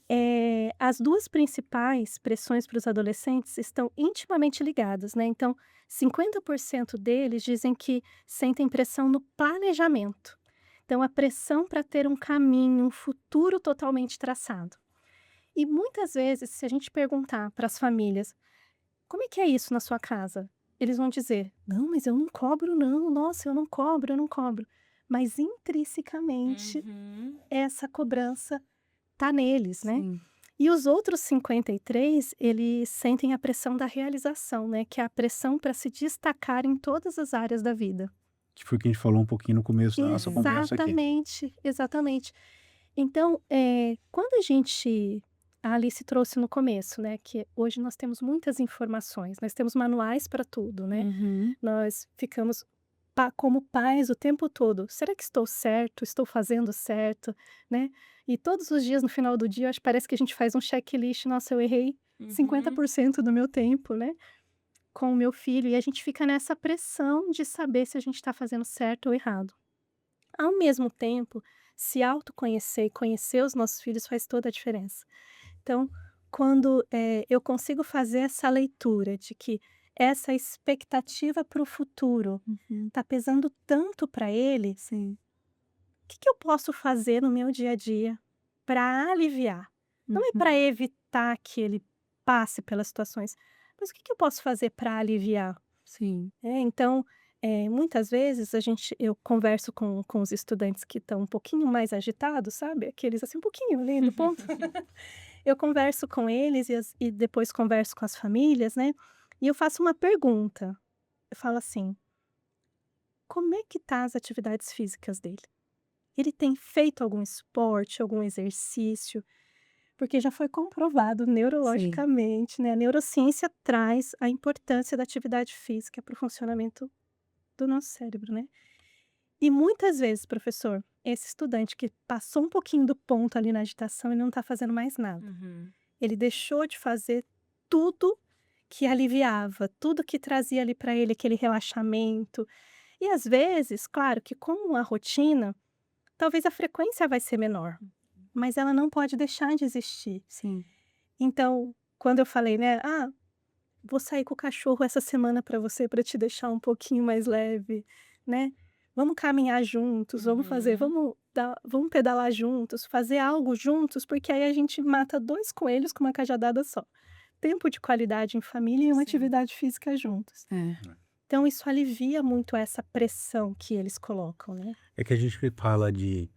as 2 principais pressões para os adolescentes estão intimamente ligadas, né, então 50% deles dizem que sentem pressão no planejamento. Então a pressão para ter um caminho, um futuro totalmente traçado. E muitas vezes, se a gente perguntar para as famílias: "Como é que é isso na sua casa?", eles vão dizer: "Não, mas eu não cobro não, nossa, eu não cobro, eu não cobro". Mas intrinsecamente Uhum. essa cobrança tá neles, né. Sim. E os outros 53, eles sentem a pressão da realização, né, que é a pressão para se destacar em todas as áreas da vida. Que foi o que a gente falou um pouquinho no começo da nossa É. conversa aqui. Exatamente, exatamente. Então, quando a Alice trouxe no começo, né, que hoje nós temos muitas informações, nós temos manuais para tudo, né, Uhum. nós ficamos como pais o tempo todo: "Será que estou certo? Estou fazendo certo?", né. E todos os dias no final do dia, eu acho que parece que a gente faz um checklist: "Nossa, eu errei Uhum. 50% do meu tempo", né, com o meu filho, e a gente fica nessa pressão de saber se a gente está fazendo certo ou errado. Ao mesmo tempo, se autoconhecer e conhecer os nossos filhos faz toda a diferença. Então, quando, eu consigo fazer essa leitura de que essa expectativa para o futuro Uhum. está pesando tanto para ele, Sim. o que que eu posso fazer no meu dia a dia para aliviar? Não é para Uhum. evitar que ele passe pelas situações, mas o que que eu posso fazer para aliviar? Sim. Então, muitas vezes eu converso com os estudantes que estão um pouquinho mais agitados, sabe, aqueles assim, um pouquinho ali do ponto. Eu converso com eles e depois converso com as famílias, né, e eu faço uma pergunta, eu falo assim: "Como é que tá as atividades físicas dele? Ele tem feito algum esporte, algum exercício?" Porque já foi comprovado Sim. neurologicamente, né, a neurociência traz a importância da atividade física para o funcionamento do nosso cérebro, né. E muitas vezes, professor, esse estudante que passou um pouquinho do ponto ali na agitação, ele não está fazendo mais nada. Uhum. Ele deixou de fazer tudo que aliviava, tudo que trazia ali para ele aquele relaxamento. E às vezes, claro que com a rotina, talvez a frequência vai ser menor, mas ela não pode deixar de existir. Sim. Então, quando eu falei, né: "Ah, vou sair com o cachorro essa semana para você, para te deixar um pouquinho mais leve, né. Vamos caminhar juntos, Uhum. vamos pedalar juntos, fazer algo juntos, porque aí a gente mata 2 coelhos com uma cajadada só. Tempo de qualidade em família e uma Sim. atividade física juntos". É. Então isso alivia muito essa pressão que eles colocam, né. É que a gente fala de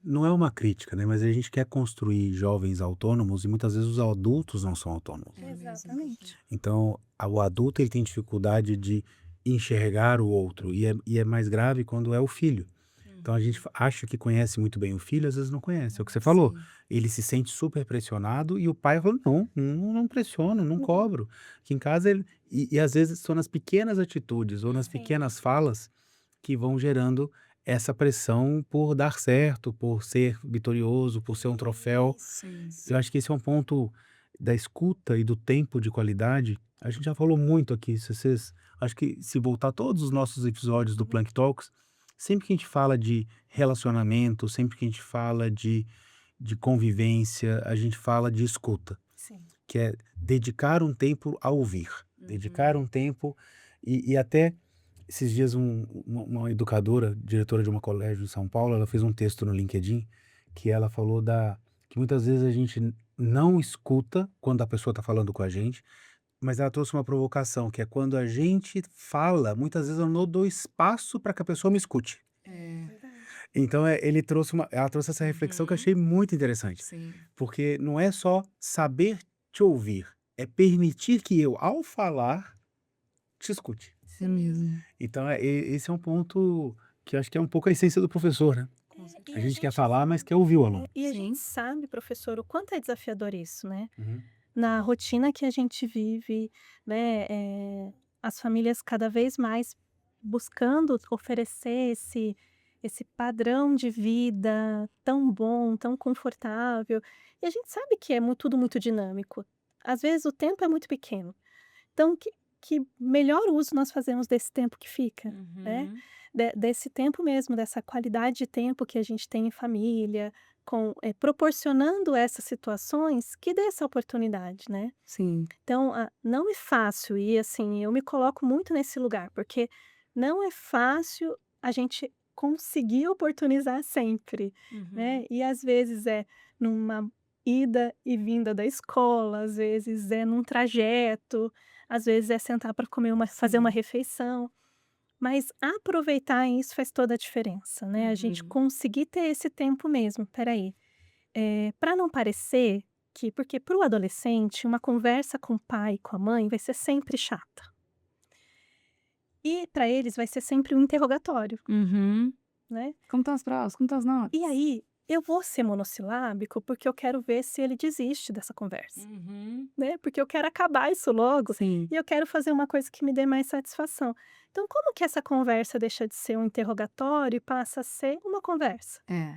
não é uma crítica, né, mas a gente quer construir jovens autônomos e muitas vezes os adultos não são autônomos. É mesmo. Exatamente. Então, o adulto ele tem dificuldade de enxergar o outro e é mais grave quando é o filho. Então a gente acha que conhece muito bem o filho, às vezes não conhece, é o que você falou, Sim. ele se sente super pressionado e o pai fala: "Não, não pressiono, não Uhum. cobro". Aqui em casa ele e às vezes são nas pequenas atitudes ou nas Sim. pequenas falas que vão gerando essa pressão por dar certo, por ser vitorioso, por ser um troféu. Isso, Sim. Eu isso. acho que esse é um ponto da escuta e do tempo de qualidade. A gente já falou muito aqui, se vocês acho que se voltar todos os nossos episódios do Uhum. Plank Talks, sempre que a gente fala de relacionamento, sempre que a gente fala de convivência, a gente fala de escuta, Sim. que é dedicar um tempo a ouvir, dedicar um tempo e até esses dias uma educadora, diretora de uma colégio de São Paulo, ela fez um texto no LinkedIn que ela falou que muitas vezes a gente não escuta quando a pessoa está falando com a gente, mas ela trouxe uma provocação, que é quando a gente fala, muitas vezes eu não dou espaço para que a pessoa me escute. É. Verdade. Então ela trouxe essa reflexão que eu Uhum. achei muito interessante, Sim. porque não é só saber te ouvir, é permitir que eu, ao falar, te escute. É Sim. mesmo. Então, esse é um ponto que eu acho que é um pouco a essência do professor, né. Com A E a gente quer certeza. gente falar, mas quer ouvir o aluno. e a gente Sim. sabe, professor, o quanto é desafiador isso, né. Uhum. Na rotina que a gente vive, né, as famílias cada vez mais buscando oferecer esse padrão de vida tão bom, tão confortável, e a gente sabe que é tudo muito dinâmico. Às vezes o tempo é muito pequeno. Então, que melhor uso nós fazemos desse tempo que fica, né, Uhum. desse tempo mesmo, dessa qualidade de tempo que a gente tem em família, proporcionando essas situações que dê essa oportunidade, né. Sim. Então, não é fácil e, assim, eu me coloco muito nesse lugar, porque não é fácil a gente conseguir oportunizar sempre, Uhum. né, e às vezes é numa ida e vinda da escola, às vezes é num trajeto, às vezes é sentar para fazer uma Sim. refeição, mas aproveitar isso faz toda a diferença, né, a gente Uhum. conseguir ter esse tempo mesmo. Espera aí, para não parecer porque para o adolescente uma conversa com o pai e com a mãe vai ser sempre chata, e para eles vai ser sempre um interrogatório, Uhum. né. Como estão as provas? Como estão as E notas? aí, eu vou ser monossilábico, porque eu quero ver se ele desiste dessa conversa, Uhum. né, porque eu quero acabar isso logo, Sim. e eu quero fazer uma coisa que me dê mais satisfação. Então como que essa conversa deixa de ser um interrogatório e passa a ser uma conversa? É.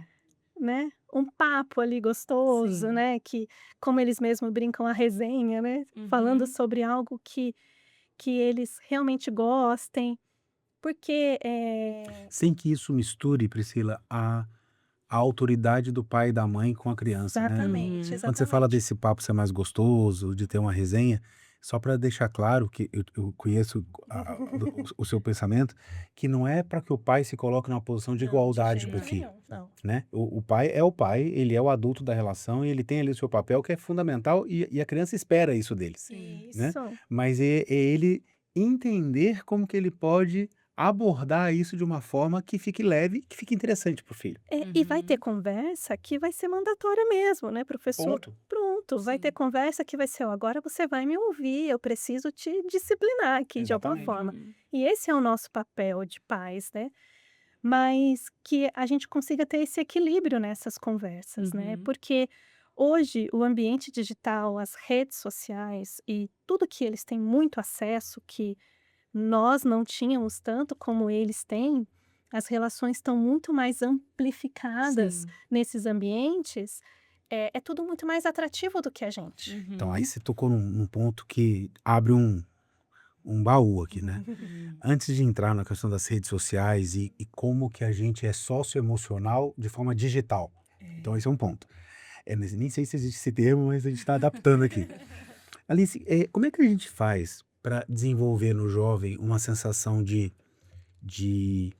Né, um papo ali gostoso, Sim. né, que como eles mesmos brincam, a resenha, né, falando Uhum. sobre algo que eles realmente gostem, porque, Sem que isso misture, Priscila, a autoridade do pai e da mãe com a criança, né. exatamente, Uhum. Quando você fala exatamente. desse papo ser mais gostoso, de ter uma resenha, só para deixar claro que eu conheço o seu pensamento, que não é para que o pai se coloque numa posição de Não, de igualdade com o jeito Não. filho, nenhum, não. né. O pai é o pai, ele é o adulto da relação e ele tem ali o seu papel que é fundamental e a criança espera isso dele, Sim. né. Isso. Mas é ele entender como que ele pode abordar isso de uma forma que fique leve, que fique interessante para o filho. E vai ter Uhum. conversa que vai ser mandatória mesmo, né, professor, Ponto. pronto, vai ter Sim. conversa que vai ser: "Ó, agora você vai me ouvir, eu preciso te disciplinar aqui de alguma Exatamente. forma". Uhum. E esse é o nosso papel de pais, né. Mas que a gente consiga ter esse equilíbrio nessas conversas, né, Uhum. porque hoje o ambiente digital, as redes sociais e tudo que eles têm muito acesso, que nós não tínhamos tanto como eles têm, as relações estão muito mais amplificadas Sim. nesses ambientes, é tudo muito mais atrativo do que a gente. Então aí Uhum. você tocou num ponto que abre um baú aqui, né? Uhum. Antes de entrar na questão das redes sociais e como que a gente é socioemocional de forma digital. Então esse é um ponto. Nem sei se existe esse termo, mas a gente está adaptando aqui. Alice, como é que a gente faz para desenvolver no jovem uma sensação de de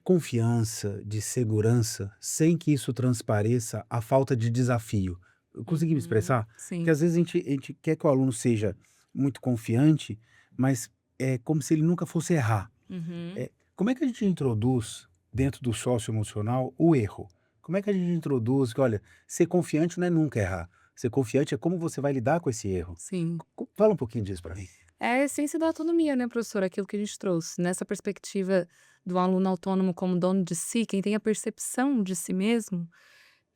confiança, de segurança, sem que isso transpareça a falta de desafio? Eu consegui me Uhum. expressar? Porque Sim. às vezes a gente quer que o aluno seja muito confiante, mas é como se ele nunca fosse errar. Uhum. Como é que a gente introduz dentro do socioemocional o erro? Como é que a gente introduz que, olha, ser confiante não é nunca errar, ser confiante é como você vai lidar com esse erro. Sim. Fala um pouquinho disso para mim. É a essência da autonomia, né, professora? Aquilo que a gente trouxe. Nessa perspectiva do aluno autônomo como dono de si, quem tem a percepção de si mesmo,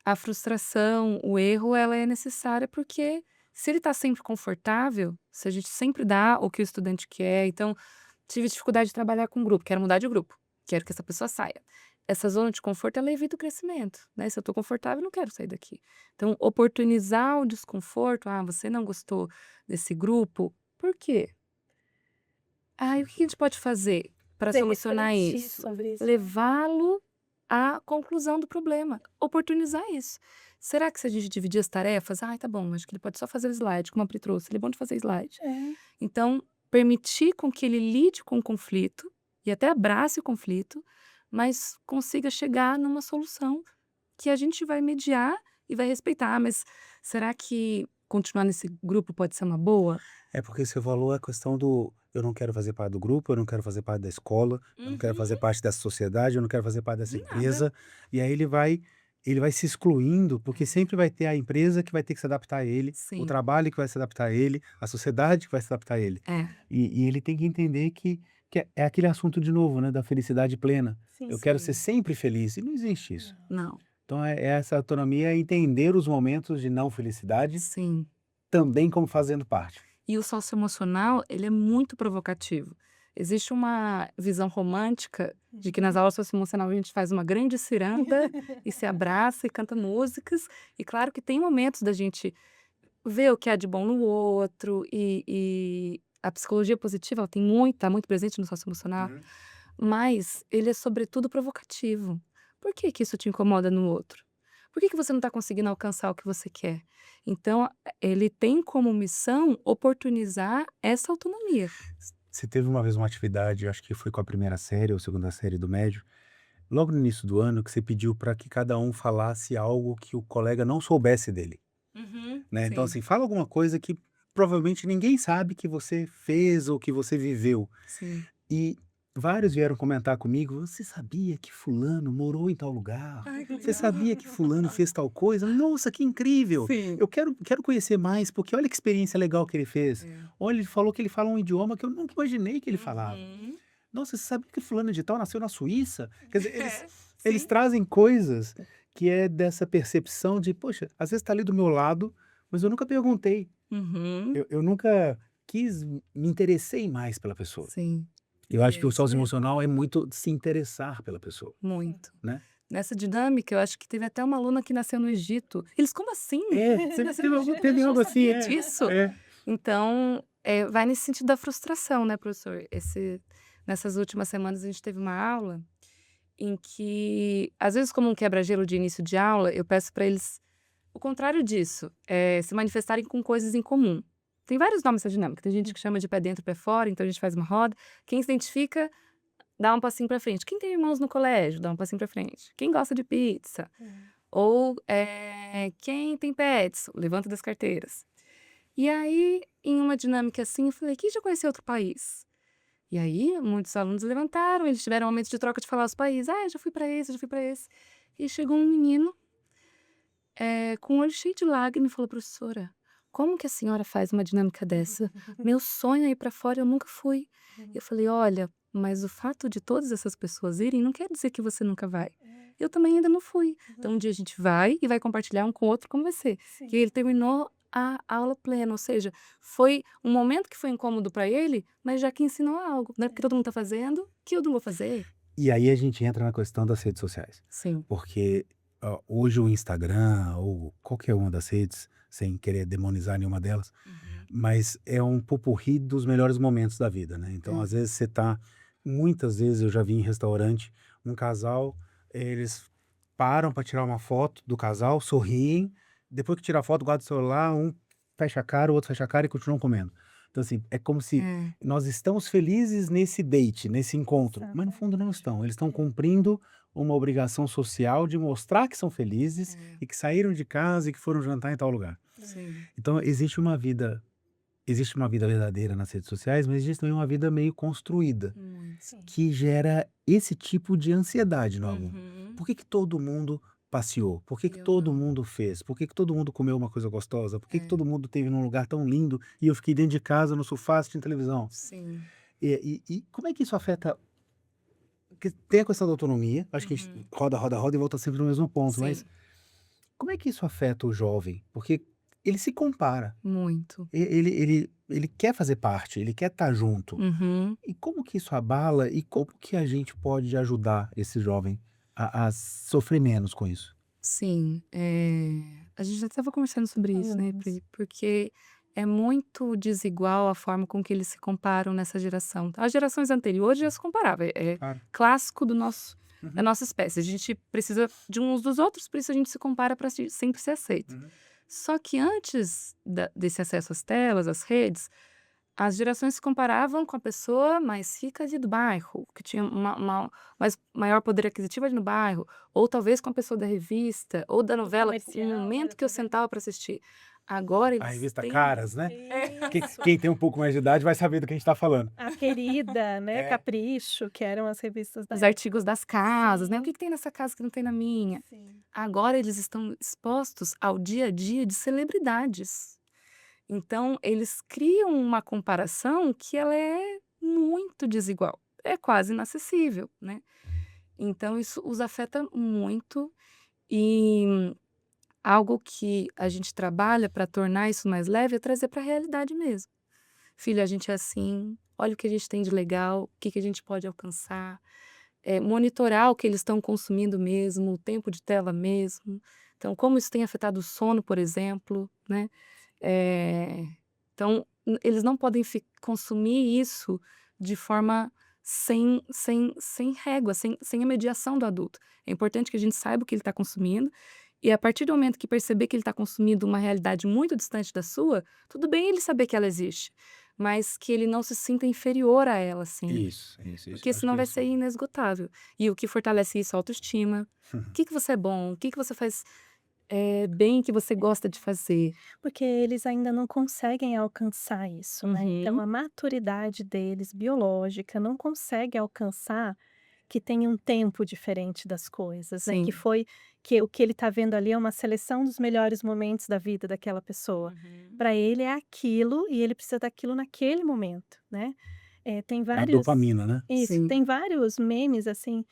a frustração, o erro, ela é necessária porque se ele está sempre confortável, se a gente sempre dá o que o estudante quer, então tive dificuldade de trabalhar com grupo, quero mudar de grupo, quero que essa pessoa saia. Essa zona de conforto, ela evita o crescimento, né? Se eu estou confortável, eu não quero sair daqui. Então, oportunizar o desconforto, você não gostou desse grupo, por quê? E o que a gente pode fazer para Fazer solucionar refletir isso? sobre isso, né. Levá-lo à conclusão do problema, oportunizar isso. Será que se a gente dividir as tarefas, tá bom, acho que ele pode só fazer o slide, como a Pri trouxe, ele é bom de fazer slide. É, Então, permitir com que ele lide com o conflito e até abrace o conflito, mas consiga chegar numa solução que a gente vai mediar e vai respeitar. Mas será que continuar nesse grupo pode ser uma boa? É porque você falou a questão do eu não quero fazer parte do grupo, eu não quero fazer parte da escola, eu não quero Uhum. fazer parte dessa sociedade, eu não quero fazer parte dessa De nada. empresa, e aí ele vai se excluindo, porque sempre vai ter a empresa que vai ter que se adaptar a ele, o Sim. trabalho que vai se adaptar a ele, a sociedade que vai se adaptar a ele. É. E ele tem que entender que é aquele assunto de novo, né, da felicidade plena. sim. Eu quero ser Sim. sempre feliz, e não existe isso. Não. Não. Então é essa autonomia, é entender os momentos de não felicidade Sim. também como fazendo parte. E o socioemocional, ele é muito provocativo. Existe uma visão romântica de que nas Uhum. aulas socioemocional a gente faz uma grande ciranda e se abraça e canta músicas. E claro que tem momentos da gente ver o que há de bom no outro e a psicologia positiva, ela tem muito tá muito presente no socioemocional, Uhum. mas ele é sobretudo provocativo. Por que que isso te incomoda no outro? Por que que você não está conseguindo alcançar o que você quer? Então, ele tem como missão oportunizar essa autonomia. Você teve uma vez uma atividade, acho que foi com a primeira série ou segunda série do médio, logo no início do ano, que você pediu para que cada um falasse algo que o colega não soubesse dele, Uhum. né. Então, Sim, assim, fala alguma coisa que provavelmente ninguém sabe que você fez ou que você viveu. sim. E vários vieram comentar comigo: "Você sabia que fulano morou em tal lugar? Ai, que Você legal. sabia que fulano fez tal coisa? Nossa, que incrível! Sim. Eu quero conhecer mais, porque olha que experiência legal que ele fez. É. Olha, ele falou que ele fala um idioma que eu nunca imaginei que ele falava. Uhum. Nossa, você sabia que fulano de tal nasceu na Suíça?" Quer dizer, eles É, eles sim. trazem coisas que é dessa percepção de: "Poxa, às vezes está ali do meu lado, mas eu nunca perguntei, Uhum. eu nunca me interessei mais pela pessoa." Sim. Eu E acho que é o isso sócio mesmo. emocional é muito se interessar pela pessoa, Muito. né. Nessa dinâmica, eu acho que teve até uma aluna que nasceu no Egito. Eles: "Como assim? Você Você nasceu no Egito? A teve gente não algo assim, sabia disso". é. Então, vai nesse sentido da frustração, né, professor? Nessas últimas semanas a gente teve uma aula em que, às vezes, como um quebra-gelo de início de aula, eu peço para eles o contrário disso, se manifestarem com coisas em comum. Tem vários nomes essa dinâmica, tem gente que chama de pé dentro, pé fora, então a gente faz uma roda. Quem se identifica, dá um passinho pra frente. Quem tem irmãos no colégio, dá um passinho pra frente. Quem gosta de pizza, ou, quem tem pets, levanta das carteiras. E aí, em uma dinâmica assim, eu falei: "Quem já conheceu outro país?". E aí, muitos alunos levantaram, eles tiveram um momento de troca de falar os países. "Ah, eu já fui pra esse, eu já fui pra esse". E chegou um menino, com o olho cheio de lágrima e falou: "Professora, como que a senhora faz uma dinâmica dessa? Meu sonho é ir pra fora e eu nunca fui". Eu falei: "Olha, mas o fato de todas essas pessoas irem não quer dizer que você nunca vai. Eu também ainda não fui. Então um dia a gente vai e vai compartilhar um com o outro como vai ser". E Sim. ele terminou a aula plena, ou seja, foi um momento que foi incômodo pra ele, mas já que ensinou algo. Não é porque todo mundo tá fazendo que eu não vou fazer. E aí a gente entra na questão das redes sociais, Sim. porque, hoje o Instagram ou qualquer uma das redes, sem querer demonizar nenhuma delas, mas é um pot-pourri dos melhores momentos da vida, né. Então, É. às vezes, muitas vezes eu já vi em restaurante, um casal, eles param para tirar uma foto do casal, sorriem, depois que tira a foto, guarda o celular, um fecha a cara, o outro fecha a cara e continuam comendo. Então, assim, é como se É. nós estamos felizes nesse date, nesse encontro, mas no fundo não Exatamente. estão. Eles estão cumprindo uma obrigação social de mostrar que são felizes É. e que saíram de casa e que foram jantar em tal lugar. Sim. Então existe uma vida verdadeira nas redes sociais, mas existe também uma vida meio construída, Muito. Sim. que gera esse tipo de ansiedade no aluno. Uhum. Por que que todo mundo passeou? Por que que Eu todo não. mundo fez? Por que que todo mundo comeu uma coisa gostosa? Por que que É. todo mundo esteve num lugar tão lindo e eu fiquei dentro de casa no sofá assistindo televisão? Sim. E como é que isso afeta? Porque tem a questão da autonomia, acho que a Uhum. gente roda, roda, roda e volta sempre no mesmo ponto, Sim. mas como é que isso afeta o jovem? Porque ele se compara, Muito. ele quer fazer parte, ele quer estar junto. Uhum. E como que isso abala e como que a gente pode ajudar esse jovem a sofrer menos com isso? Sim, a gente já estava conversando sobre isso, né, Falamos. porque é muito desigual a forma com que eles se comparam nessa geração. As gerações anteriores já se comparavam, é Claro. clássico da Uhum, nossa espécie. A gente precisa de uns dos outros, por isso a gente se compara para sempre ser aceito. uhum. Só que antes desse acesso às telas, às redes, as gerações se comparavam com a pessoa mais rica ali do bairro, que tinha maior poder aquisitivo ali no bairro, ou talvez com a pessoa da revista, ou da Do novela, no comercial, né, da momento que eu TV. sentava para assistir. Agora A eles revista têm. Caras, né? Isso. Quem tem um pouco mais de idade vai saber do que a gente está falando. A Querida, né, É. Capricho, que eram as revistas da Os época. artigos das casas, né? O Sim, que que tem nessa casa que não tem na minha? sim. Agora eles estão expostos ao dia a dia de celebridades. Então, eles criam uma comparação que ela é muito desigual, é quase inacessível, né. Então isso os afeta muito e algo que a gente trabalha para tornar isso mais leve é trazer para a realidade mesmo. "Filho, a gente é assim, olha o que a gente tem de legal, o que que a gente pode alcançar", monitorar o que eles estão consumindo mesmo, o tempo de tela mesmo. Então como isso tem afetado o sono, por exemplo, né. Eh, então, eles não podem consumir isso de forma sem régua, sem a mediação do adulto. É importante que a gente saiba o que ele está consumindo, e a partir do momento que perceber que ele está consumindo uma realidade muito distante da sua, tudo bem ele saber que ela existe, mas que ele não se sinta inferior a ela sempre, Isso, porque acho que senão é vai isso. ser inesgotável. E o que fortalece isso é a autoestima. O que que você é bom? O que que você faz, bem, que você gosta de fazer? Porque eles ainda não conseguem alcançar isso, né, então Uhum. a maturidade deles biológica não consegue alcançar que tem um tempo diferente das coisas, né, Sim. que o que ele está vendo ali é uma seleção dos melhores momentos da vida daquela pessoa. Uhum. Para ele é aquilo e ele precisa daquilo naquele momento, né. Tem É a vários dopamina, né? isso, Sim. tem vários memes, assim,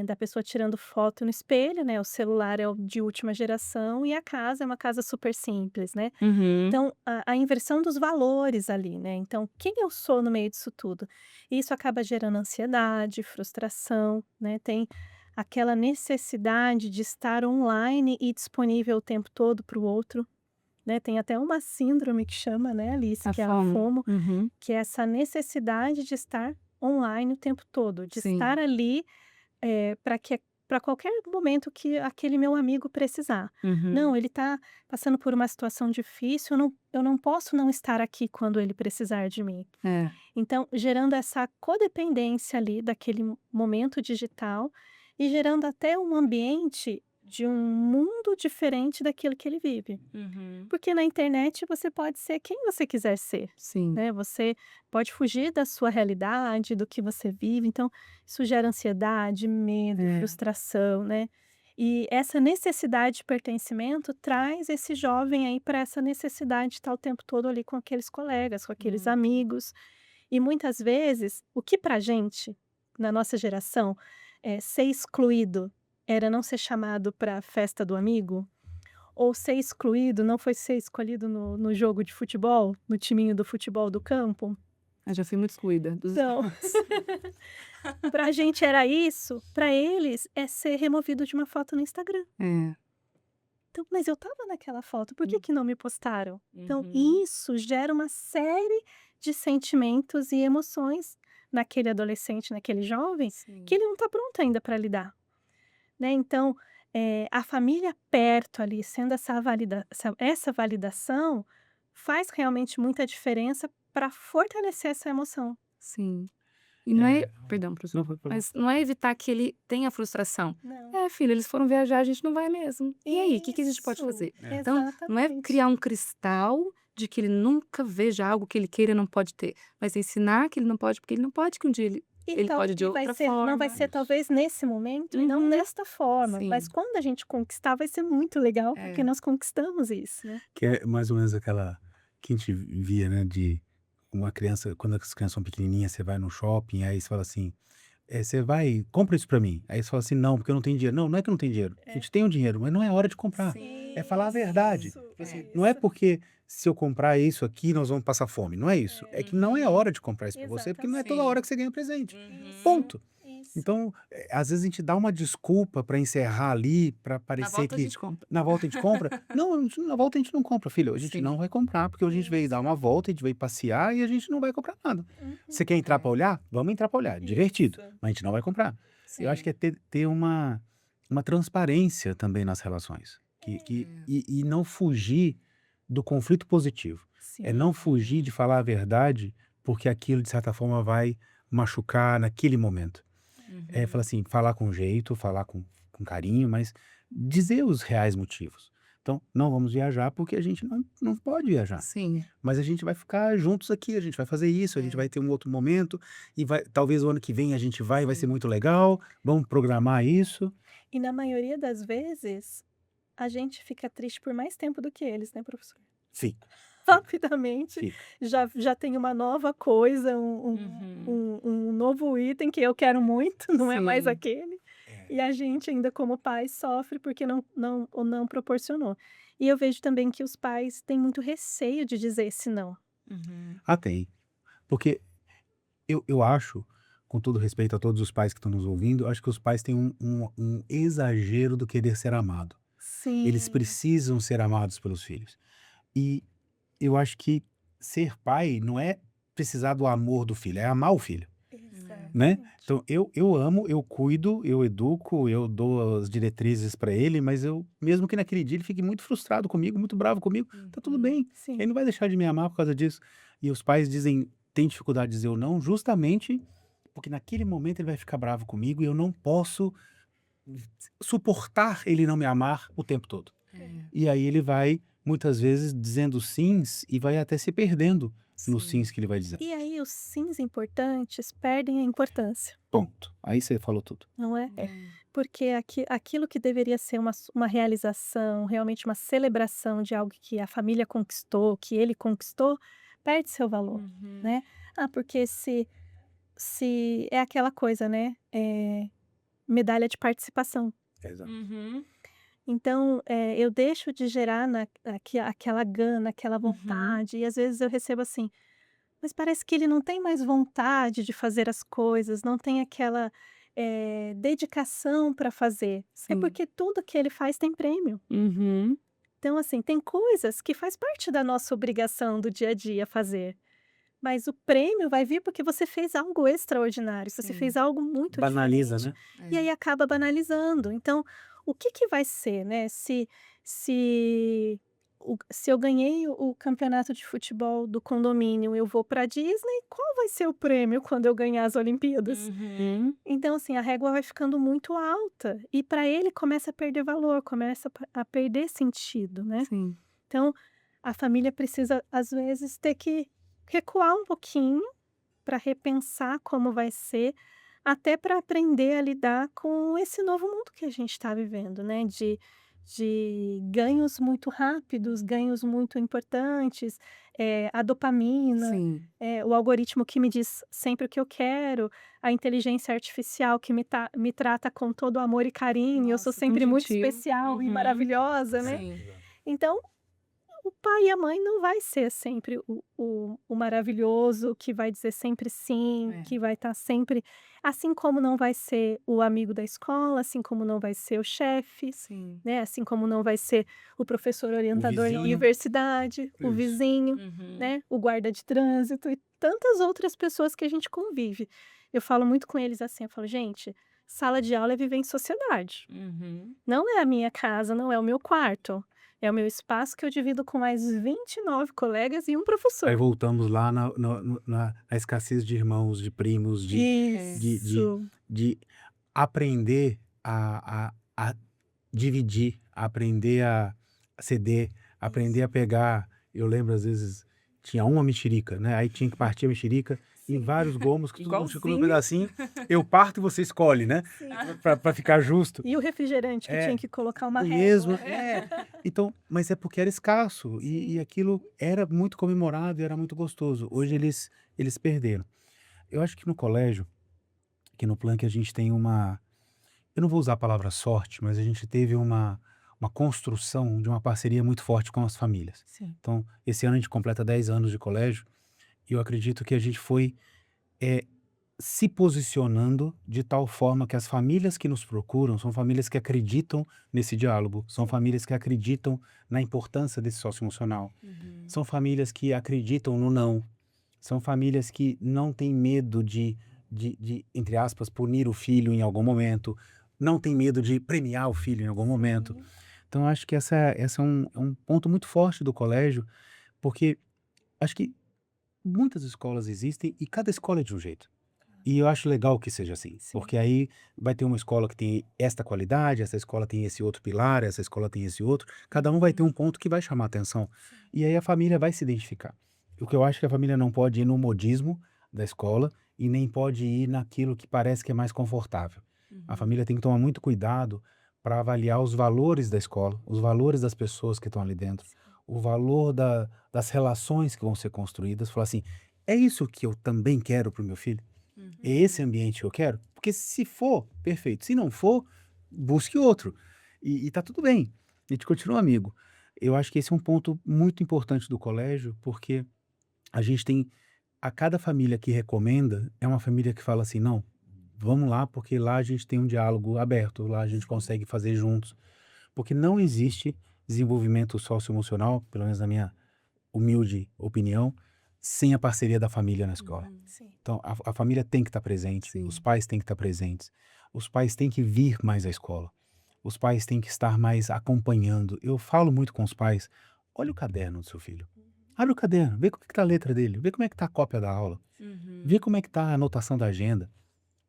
da pessoa tirando foto no espelho, né, o celular é o de última geração e a casa é uma casa super simples, né. Uhum. Então, a inversão dos valores ali, né, então quem eu sou no meio disso tudo? E isso acaba gerando ansiedade, frustração, né, tem aquela necessidade de estar online e disponível o tempo todo para o outro, né, tem até uma síndrome que chama, né, Alice, A que é a fome. FOMO, Uhum. que é essa necessidade de estar online o tempo todo, de estar Sim. ali, para qualquer momento que aquele meu amigo precisar. Uhum. Não, ele está passando por uma situação difícil, eu não posso não estar aqui quando ele precisar de mim. É. Então, gerando essa codependência ali daquele momento digital e gerando até um ambiente de um mundo diferente daquilo que ele vive. Uhum. Porque na internet você pode ser quem você quiser ser, Sim. né, você pode fugir da sua realidade, do que você vive, então isso gera ansiedade, medo, É. frustração, né. E essa necessidade de pertencimento traz esse jovem aí para essa necessidade de estar o tempo todo ali com aqueles colegas, com aqueles Muito. amigos. E muitas vezes, o que pra gente, na nossa geração, ser excluído era não ser chamado para a festa do amigo, ou ser excluído não foi ser escolhido no jogo de futebol, no timinho do futebol do campo. Eu já fui muito excluída dos Então, esportes. pra gente era isso, pra eles é ser removido de uma foto no Instagram. É. Então, mas eu estava naquela foto, por que Hum. que não me postaram? Então, Uhum. isso gera uma série de sentimentos e emoções naquele adolescente, naquele jovem, que Sim. ele não está pronto ainda para lidar, né. Então, a família perto ali, sendo essa validação, faz realmente muita diferença para fortalecer essa emoção. Sim. E não é É, perdão, não, professor, pode falar. mas não é evitar que ele tenha frustração. Não. "É, filho, eles foram viajar, a gente não vai mesmo. E aí, o que que a gente pode Isso, fazer?". É. Então, não é exatamente. criar um cristal de que ele nunca veja algo que ele queira e não pode ter, mas ensinar que ele não pode, porque ele não pode, que um dia ele pode de E vai outra ser não vai forma. ser Isso. talvez nesse momento e não Uhum. desta forma, mas Sim. quando a gente conquistar vai ser muito legal, porque É. nós conquistamos isso, né. Que é mais ou menos aquela que a gente via, né, de uma criança quando as crianças são pequenininhas, você vai no shopping, aí você fala assim, você vai: "Compra isso pra mim". Aí você fala assim: "Não, porque eu não tenho dinheiro". Não, não é que eu não tenho dinheiro, a É. gente tem o dinheiro, mas não é hora de comprar. É falar a verdade. Isso, Tipo assim, É. não é isso. porque se eu comprar isso aqui nós vamos passar fome, não é isso. É É, que não é Uhum. hora de comprar isso pra você, porque não é toda hora exatamente. Sim. que você ganha presente. Uhum. Isso, Ponto. isso. Então, às vezes a gente dá uma desculpa para encerrar ali, para Na parecer volta a que gente compra. na volta a gente compra. Não, na volta a gente não compra, filho, a gente não Sim. vai comprar, porque a gente veio dar Isso. uma volta, a gente veio passear e a gente não vai comprar nada. Você Uhum. quer entrar para É. olhar? Vamos entrar para olhar, divertido, Isso. mas a gente não vai comprar. Eu acho É, que é ter uma transparência também nas relações, que É. e não fugir do conflito positivo. É sim. não fugir Uhum. de falar a verdade, porque aquilo de certa forma vai machucar naquele momento. Falar Uhum. assim, falar com jeito, falar com carinho, mas dizer os reais motivos. Então, não vamos viajar porque a gente não pode viajar, Sim. mas a gente vai ficar juntos aqui, a gente vai fazer isso, a gente É. vai ter um outro momento e vai talvez o ano que vem a gente vai ser Sim. muito legal, vamos programar isso. E na maioria das vezes, a gente fica triste por mais tempo do que eles, né, professor? Fica, fica, Rapidamente, fica. já tem uma nova coisa, Uhum. um novo item que eu quero muito, não é mais Sim. aquele, É. e a gente ainda como pai sofre porque não proporcionou. E eu vejo também que os pais têm muito receio de dizer esse não. Uhum. Ah, tem. Porque eu acho, com todo respeito a todos os pais que estão nos ouvindo, eu acho que os pais têm um exagero do querer ser amado. Eles Sim, precisam ser amados pelos filhos. E eu acho que ser pai não é precisar do amor do filho, é amar o filho, É. né. exatamente. Então eu amo, eu cuido, eu educo, eu dou as diretrizes para ele, mas eu mesmo que naquele dia ele fique muito frustrado comigo, muito bravo comigo, tá tudo Uhum. bem, ele Sim. não vai deixar de me amar por causa disso. E os pais têm dificuldade de dizer o não, justamente porque naquele momento ele vai ficar bravo comigo e eu não posso suportar ele não me amar o tempo todo. É. E aí ele vai, muitas vezes, dizendo sims e vai até se perdendo nos sims Sim. que ele vai dizendo. E aí os sims importantes perdem a importância, Ponto. Aí você falou tudo. não é? É. Porque aquilo que deveria ser uma realização, realmente uma celebração de algo que a família conquistou, que ele conquistou, perde seu valor, Uhum. né. Ah, porque se é aquela coisa, né, medalha de participação. Exato. Uhum. Então, eu deixo de gerar aquela gana, aquela Uhum. vontade, e às vezes eu recebo assim: "Mas parece que ele não tem mais vontade de fazer as coisas, não tem aquela, dedicação para fazer". É Sim. porque tudo que ele faz tem prêmio. Uhum. Então, assim, tem coisas que faz parte da nossa obrigação do dia a dia fazer, mas o prêmio vai vir porque você fez algo extraordinário, você fez Sim. algo muito Banaliza, diferente, né? e É. aí acaba banalizando. Então, o que que vai ser, né, se se eu ganhei o campeonato de futebol do condomínio, eu vou para Disney, qual vai ser o prêmio quando eu ganhar as Olimpíadas? Uhum. Então, assim, a régua vai ficando muito alta e para ele começa a perder valor, começa a perder sentido, né. Sim. Então, a família precisa, às vezes, ter que recuar um pouquinho para repensar como vai ser, até para aprender a lidar com esse novo mundo que a gente está vivendo, né, de ganhos muito rápidos, ganhos muito importantes, a dopamina, Sim. o algoritmo que me diz sempre o que eu quero, a inteligência artificial que me trata com todo amor e carinho, e eu sou Nossa, tão sempre muito gentil. especial e Uhum. maravilhosa, né. É, Sim. exato. Então o pai e a mãe não vai ser sempre o maravilhoso, que vai dizer sempre sim, É. que vai estar sempre assim como não vai ser o amigo da escola, assim como não vai ser o chefe, Sim. né, assim como não vai ser o professor O orientador na vizinho, universidade, o isso. vizinho, Uhum. né, o guarda de trânsito e tantas outras pessoas que a gente convive. Eu falo muito com eles assim, eu falo: "Gente, sala de aula é viver em sociedade. Uhum. Não é a minha casa, não é o meu quarto. É o meu espaço que eu divido com mais 29 colegas e um Aí professor". voltamos lá na escassez de irmãos, de primos, É. de de Isso. de aprender a dividir, aprender a ceder, aprender Isso. a pegar. Eu lembro, às vezes, tinha uma mexerica, né, aí tinha que partir a mexerica em Sim. vários gomos, que todo mundo tinha que comer um Igualzinho. pedacinho. Eu parto e você escolhe, né, Sim. pra ficar justo. E o refrigerante que tinha É. que colocar uma O régua. mesmo, é. Então, mas é porque era escasso e Sim. aquilo era muito comemorado e era muito gostoso. Hoje Sim. eles perderam. Eu acho que no colégio, que no Planck a gente tem uma, eu não vou usar a palavra sorte, mas a gente teve uma construção de uma parceria muito forte com as famílias. Sim. Então, esse ano a gente completa 10 anos de colégio e eu acredito que a gente foi, eh, se posicionando de tal forma que as famílias que nos procuram são famílias que acreditam nesse diálogo, são Sim. famílias que acreditam na importância desse socioemocional, Uhum. são famílias que acreditam no não, são famílias que não têm medo de, entre aspas, punir o filho em algum momento, não tem medo de premiar o filho em algum momento. Sim. Então, eu acho que essa é um ponto muito forte do colégio, porque acho que muitas escolas existem e cada escola é de um jeito. E eu acho legal que seja assim, Sim. porque aí vai ter uma escola que tem esta qualidade, essa escola tem esse outro pilar, essa escola tem esse outro, cada um vai ter um ponto que vai chamar atenção. Sim. E aí a família vai se identificar. O que eu acho que a família não pode ir no modismo da escola e nem pode ir naquilo que parece que é mais confortável. A Uhum. família tem que tomar muito cuidado para avaliar os valores da escola, os valores das pessoas que estão ali dentro, Sim. o valor das relações que vão ser construídas. Falar assim, é isso que eu também quero para o meu filho? É esse Uhum. ambiente que eu quero? Porque se for, perfeito. Se não for, busque outro. E tá tudo bem. A gente continua amigo. Eu acho que esse é um ponto muito importante do colégio, porque a gente tem, a cada família que recomenda, é uma família que fala assim: não, vamos lá, porque lá a gente tem um diálogo aberto, lá a gente Sim. consegue fazer juntos. Porque não existe desenvolvimento socioemocional, pelo menos na minha humilde opinião, sem a parceria da família na escola. Uhum. Sim. Então, a família tem que estar presente, os Sim. pais têm que estar presentes, os pais têm que vir mais à escola, os pais têm que estar mais acompanhando. Eu falo muito com os pais: olha o caderno do seu filho, abre o caderno, vê como é que está a letra dele, vê como é que está a cópia da aula, vê Uhum. como é que está a anotação da agenda,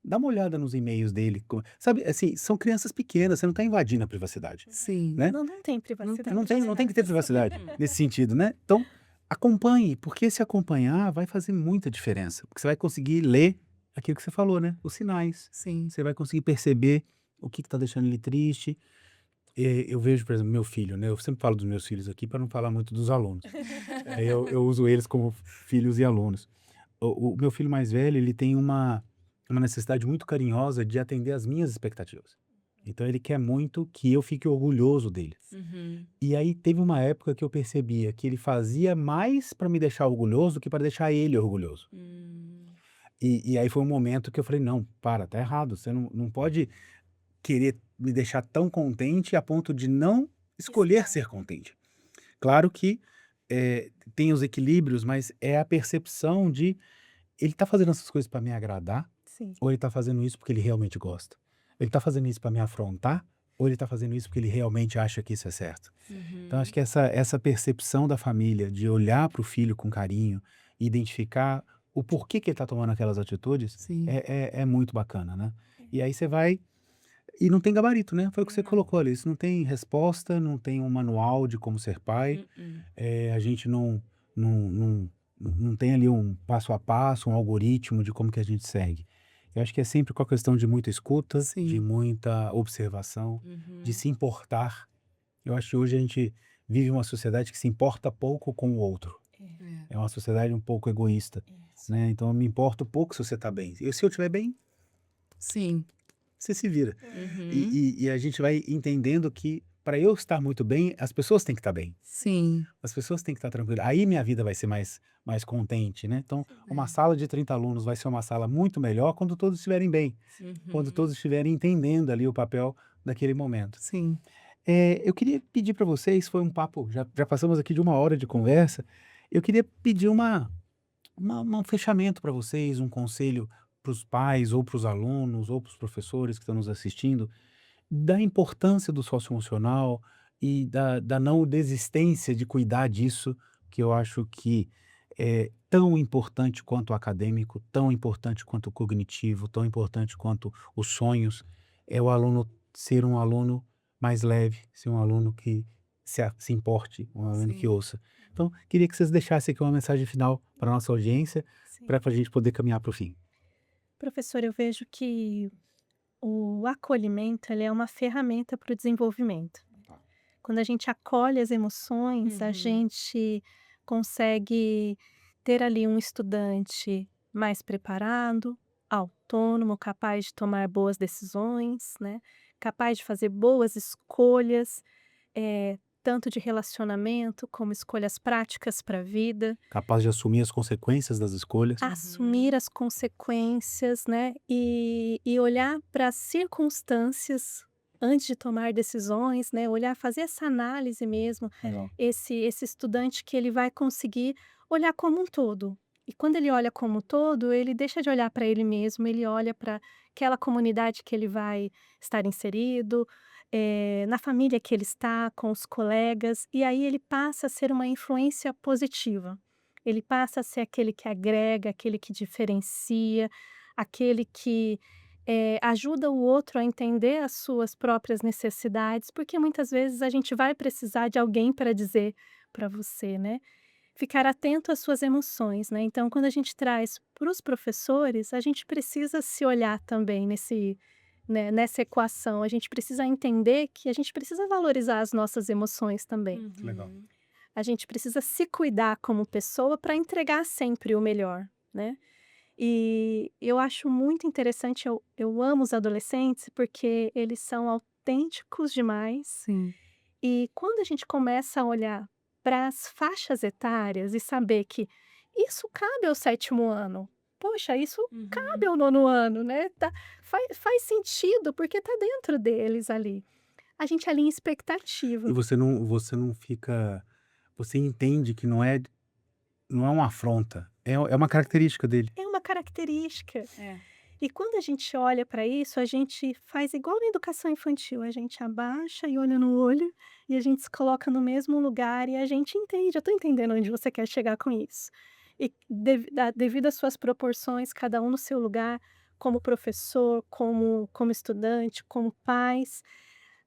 dá uma olhada nos e-mails dele. Sabe, assim, são crianças pequenas, você não está invadindo a privacidade, Sim. né? Não tem Não tem privacidade. Não tem que ter privacidade Hum. nesse sentido, né. Então, acompanhe, porque se acompanhar vai fazer muita diferença, porque você vai conseguir ler aquilo que você falou, né, os sinais. Sim. Você vai conseguir perceber o que está deixando ele triste. Eu vejo, por exemplo, meu filho, né, eu sempre falo dos meus filhos aqui para não falar muito dos alunos. Eu uso eles como filhos e alunos. O meu filho mais velho, ele tem uma necessidade muito carinhosa de atender às minhas expectativas. Então ele quer muito que eu fique orgulhoso dele. Uhum. E aí teve uma época que eu percebia que ele fazia mais para me deixar orgulhoso do que para deixar ele orgulhoso. Hum. E aí foi um momento que eu falei: "Não, para, tá errado, você não pode querer me deixar tão contente a ponto de não escolher Estar. ser contente". Claro que, tem os equilíbrios, mas é a percepção de ele tá fazendo essas coisas para me agradar, Sim. ou ele tá fazendo isso porque ele realmente gosta? Ele tá fazendo isso para me afrontar, ou ele tá fazendo isso porque ele realmente acha que isso é certo? Então acho Uhum. que essa percepção da família de olhar para o filho com carinho e identificar o porquê que ele está tomando aquelas atitudes Sim. é muito bacana, né. E aí você vai, e não tem gabarito, né, foi o que você Não. colocou ali, isso não tem resposta, não tem um manual de como ser pai, Mm-mm. a gente não tem ali um passo a passo, um algoritmo de como que a gente segue. Eu acho que é sempre com a questão de muita escuta, de Sim. muita observação, de Uhum. se importar. Eu acho que hoje a gente vive uma sociedade que se importa pouco com o outro. É, É. É uma sociedade um pouco egoísta, isso. né? Então eu me importo pouco se você está bem. E se eu estiver bem, Sim. você se vira. É. Uhum. E a gente vai entendendo que para eu estar muito bem, as pessoas têm que estar bem. Sim. As pessoas têm que estar tranquilas. Aí minha vida vai ser mais contente, né. Então, uma É. sala de 30 alunos vai ser uma sala muito melhor quando todos estiverem bem, quando Uhum. todos estiverem entendendo ali o papel daquele momento. Sim. Eu queria pedir para vocês, foi um papo, já passamos aqui de 1 hora de conversa, eu queria pedir um fechamento para vocês, um conselho para os pais ou para os alunos ou para os professores que estão nos assistindo, da importância do socioemocional e da não desistência de cuidar disso, que eu acho que é tão importante quanto o acadêmico, tão importante quanto o cognitivo, tão importante quanto os sonhos, é o aluno ser um aluno mais leve, ser um aluno que se importe, um aluno que Sim. ouça. Então, queria que vocês deixassem aqui uma mensagem final para a nossa audiência, Sim. para a gente poder caminhar para o fim. Professor, eu vejo que o acolhimento, ele é uma ferramenta para o desenvolvimento. Quando a gente acolhe as emoções, a Uhum. gente consegue ter ali um estudante mais preparado, autônomo, capaz de tomar boas decisões, né, capaz de fazer boas escolhas, tanto de relacionamento como escolhas práticas para a vida. Capaz de assumir as consequências das escolhas. Assumir Uhum. as consequências, né, e olhar para as circunstâncias antes de tomar decisões, né, olhar, fazer essa análise mesmo, Legal. esse estudante que ele vai conseguir olhar como um todo. E quando ele olha como um todo, ele deixa de olhar para ele mesmo, ele olha para aquela comunidade que ele vai estar inserido, na família que ele está, com os colegas, e aí ele passa a ser uma influência positiva. Ele passa a ser aquele que agrega, aquele que diferencia, aquele que, ajuda o outro a entender as suas próprias necessidades, porque muitas vezes a gente vai precisar de alguém para dizer para você, né. Ficar atento às suas emoções, né. Então quando a gente traz para os professores, a gente precisa se olhar também nessa equação, a gente precisa entender que a gente precisa valorizar as nossas emoções também. Legal. Uhum. A gente precisa se cuidar como pessoa para entregar sempre o melhor, né. E eu acho muito interessante, eu amo os adolescentes, porque eles são autênticos demais, Sim. e quando a gente começa a olhar para as faixas etárias e saber que isso cabe ao 7º ano, poxa, isso cabe Uhum. ao 9º ano, né, faz sentido, porque está dentro deles ali. A gente alinha E expectativa. você não fica, você entende que não é uma afronta, é uma característica dele. É uma característica. É. E quando a gente olha para isso, a gente faz igual na educação infantil, a gente abaixa e olha no olho, e a gente se coloca no mesmo lugar e a gente entende, eu estou entendendo onde você quer chegar com isso. E devido às suas proporções, cada um no seu lugar, como professor, como estudante, como pais,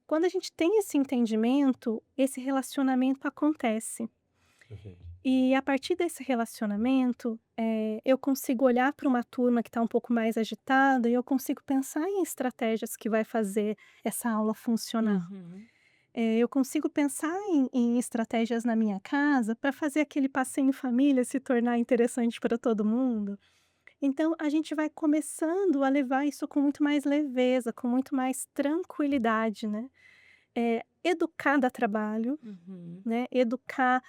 quando a gente tem esse entendimento, esse relacionamento acontece. Perfeito. E a partir desse relacionamento, eu consigo olhar para uma turma que está um pouco mais agitada e eu consigo pensar em estratégias que vai fazer essa aula funcionar. Uhum. Eu consigo pensar em estratégias na minha casa para fazer aquele passeio em família se tornar interessante para todo mundo. Então a gente vai começando a levar isso com muito mais leveza, com muito mais tranquilidade, né. Educar dá trabalho, Uhum. né, educar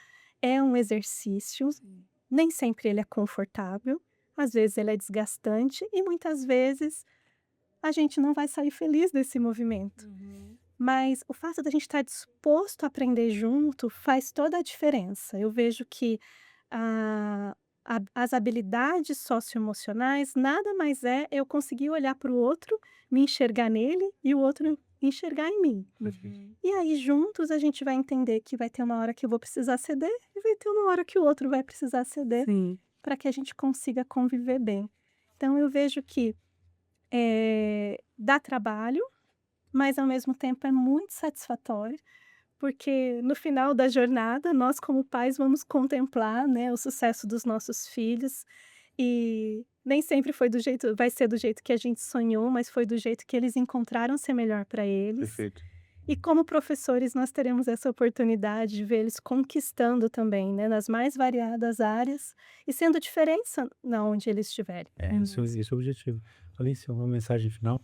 é um exercício. Sim. Nem sempre ele é confortável, às vezes ele é desgastante e muitas vezes a gente não vai sair feliz desse movimento. Uhum. Mas o fato da gente estar disposto a aprender junto faz toda a diferença. Eu vejo que a as habilidades socioemocionais nada mais é eu conseguir olhar para o outro, me enxergar nele e o outro enxergar em mim. Perfeito. Uhum. E aí juntos a gente vai entender que vai ter uma hora que eu vou precisar ceder e vai ter uma hora que o outro vai precisar ceder Sim. para que a gente consiga conviver bem. Então eu vejo que, dá trabalho, mas ao mesmo tempo é muito satisfatório, porque no final da jornada nós como pais vamos contemplar, né, o sucesso dos nossos filhos, e nem sempre vai ser do jeito que a gente sonhou, mas foi do jeito que eles encontraram ser melhor para eles. Perfeito. E como professores, nós teremos essa oportunidade de ver eles conquistando também, né, nas mais variadas áreas e sendo diferença na onde eles estiverem. Esse é o objetivo. Alice, uma mensagem final?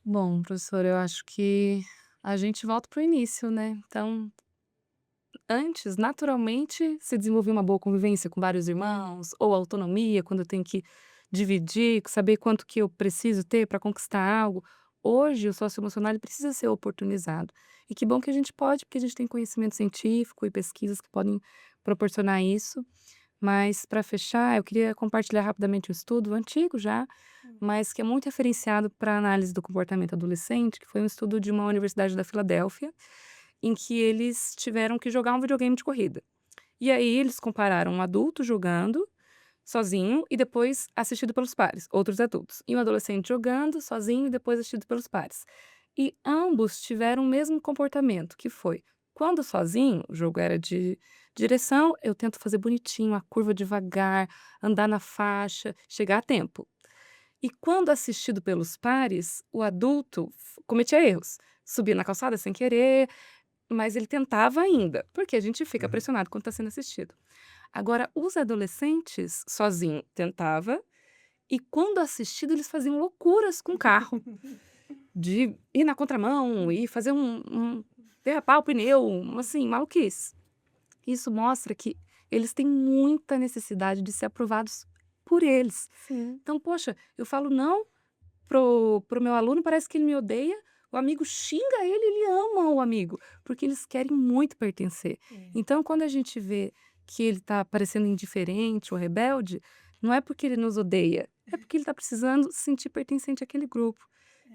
Bom, professor, eu acho que A gente volta para o início, né. Então, antes, naturalmente, se desenvolvia uma boa convivência com vários irmãos, ou autonomia, quando eu tenho que dividir, saber quanto que eu preciso ter para conquistar algo. Hoje, o socioemocional ele precisa ser oportunizado. E que bom que a gente pode, porque a gente tem conhecimento científico e pesquisas que podem proporcionar isso. Mas, para fechar, eu queria compartilhar rapidamente um estudo antigo já, Hum. mas que é muito referenciado para análise do comportamento adolescente, que foi um estudo de uma universidade da Filadélfia, em que eles tiveram que jogar um videogame de corrida. E aí eles compararam um adulto jogando sozinho e depois assistido pelos pares, outros adultos, e um adolescente jogando sozinho e depois assistido pelos pares. E ambos tiveram o mesmo comportamento, que foi: quando sozinho, o jogo era de direção, eu tento fazer bonitinho, a curva devagar, andar na faixa, chegar a tempo. E quando assistido pelos pares, o adulto cometia erros, subia na calçada sem querer, mas ele tentava ainda, porque a gente fica Uhum. pressionado quando está sendo assistido. Agora, os adolescentes, sozinho, tentava, e quando assistido, eles faziam loucuras com o carro, de ir na contramão e fazer derrapar o pneu, assim, maluquice. Isso mostra que eles têm muita necessidade de ser aprovados por eles. Sim. Então, poxa, eu falo não pro meu aluno, parece que ele me odeia, o amigo xinga ele, ele ama o amigo, porque eles querem muito pertencer. É. Então, quando a gente vê que ele tá parecendo indiferente ou rebelde, não é porque ele nos odeia, é porque ele tá precisando se sentir pertencente àquele grupo.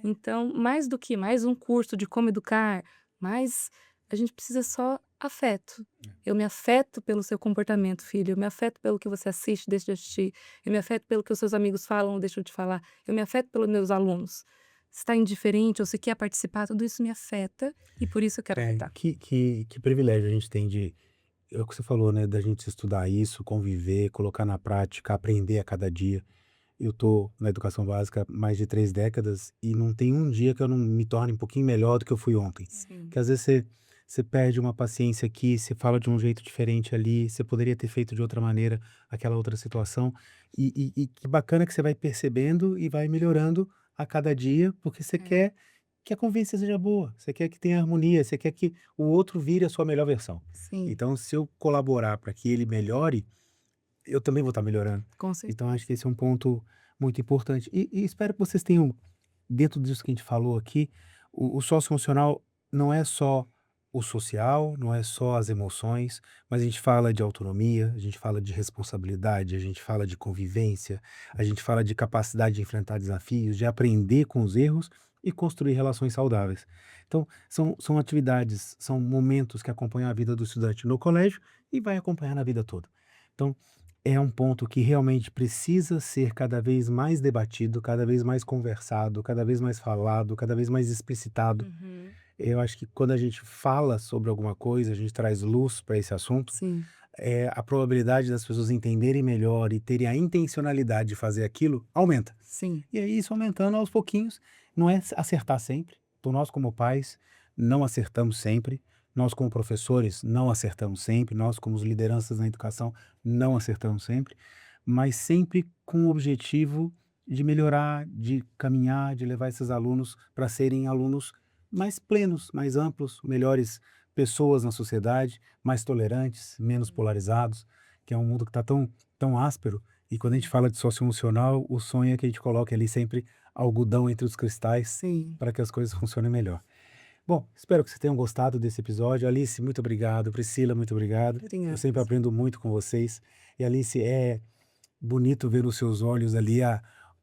Então, mais do que mais um curso de como educar, mais a gente precisa só afeto. Eu me afeto pelo seu comportamento, filho. Eu me afeto pelo que você assiste, deixa de assistir. Eu me afeto pelo que os seus amigos falam ou deixam de falar. Eu me afeto pelos meus alunos. Se está indiferente ou se quer participar, tudo isso me afeta e por isso eu quero É, afetar. que privilégio a gente tem de é o que você falou, né, da gente estudar isso, conviver, colocar na prática, aprender a cada dia. Eu tô na educação básica há mais de 3 décadas e não tem um dia que eu não me torne um pouquinho melhor do que eu fui ontem. Sim, Que às vezes você perde uma paciência aqui, você fala de um jeito diferente ali, você poderia ter feito de outra maneira aquela outra situação. E que bacana que você vai percebendo e vai melhorando a cada dia, porque você é, quer que a convivência seja boa, você quer que tenha harmonia, você quer que o outro vire a sua melhor versão. sim, Então, se eu colaborar para que ele melhore, eu também vou estar melhorando. com Então acho certeza. que esse é um ponto muito importante. E espero que vocês tenham, dentro disso que a gente falou aqui, o socioemocional não é só o social, não é só as emoções, mas a gente fala de autonomia, a gente fala de responsabilidade, a gente fala de convivência, a gente fala de capacidade de enfrentar desafios, de aprender com os erros e construir relações saudáveis. Então, são atividades, são momentos que acompanham a vida do estudante no colégio e vai acompanhar na vida toda. Então, é um ponto que realmente precisa ser cada vez mais debatido, cada vez mais conversado, cada vez mais falado, cada vez mais explicitado. Uhum, Eu acho que quando a gente fala sobre alguma coisa, a gente traz luz para esse assunto, sim, a probabilidade das pessoas entenderem melhor e terem a intencionalidade de fazer aquilo aumenta. sim, E aí isso aumentando aos pouquinhos, não é acertar sempre. Então nós como pais não acertamos sempre, nós como professores não acertamos sempre, nós como lideranças na educação não acertamos sempre, mas sempre com o objetivo de melhorar, de caminhar, de levar esses alunos para serem alunos mais plenos, mais amplos, melhores pessoas na sociedade, mais tolerantes, menos polarizados, que é um mundo que está tão áspero e quando a gente sim, fala de socioemocional, o sonho é que a gente coloque ali sempre algodão entre os cristais sim. para que as coisas funcionem melhor. Bom, espero que vocês tenham gostado desse episódio. Alice, muito obrigado. Priscila, muito obrigado. Eu Obrigada. sempre aprendo muito com vocês. E Alice, é bonito ver nos seus olhos ali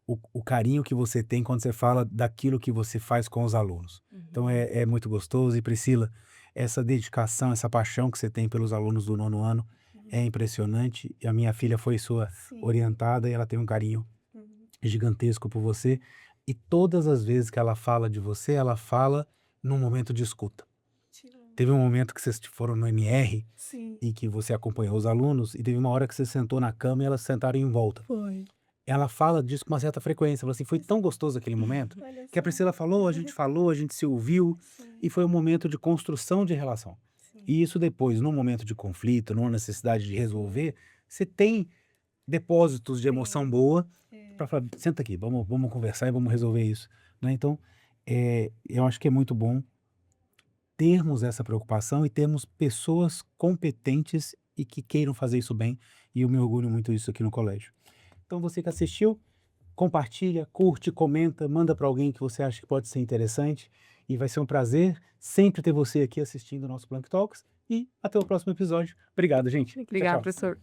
o carinho que você tem quando você fala daquilo que você faz com os alunos. Então Uhum, é muito gostoso. E Priscila, essa dedicação, essa paixão que você tem pelos alunos do nono ano é Uhum. impressionante. E a minha filha foi sua Sim. orientada e ela tem um carinho Uhum. gigantesco por você. E todas as vezes que ela fala de você, ela fala num momento de escuta. Tirou. Teve um momento que vocês foram no MR Sim. e que você acompanhou os alunos, e teve uma hora que você sentou na cama e elas sentaram em volta. Foi. Ela fala disso com uma certa frequência, fala assim: "Foi tão gostoso aquele momento, Olha que a só. Priscila falou, a gente se ouviu, Sim, e foi um momento de construção de relação". sim, E isso depois, num momento de conflito, numa necessidade de sim, resolver, você tem depósitos de emoção sim. boa É. para falar: "Senta aqui, vamos conversar e vamos resolver isso", né. Então, eu acho que é muito bom termos essa preocupação e termos pessoas competentes e que queiram fazer isso bem, e eu me orgulho muito disso aqui no colégio. Então você que assistiu, compartilha, curte, comenta, manda para alguém que você acha que pode ser interessante, e vai ser um prazer sempre ter você aqui assistindo o nosso Plank Talks, e até o próximo episódio. Obrigado, gente. Tchau, Obrigada, tchau. professor.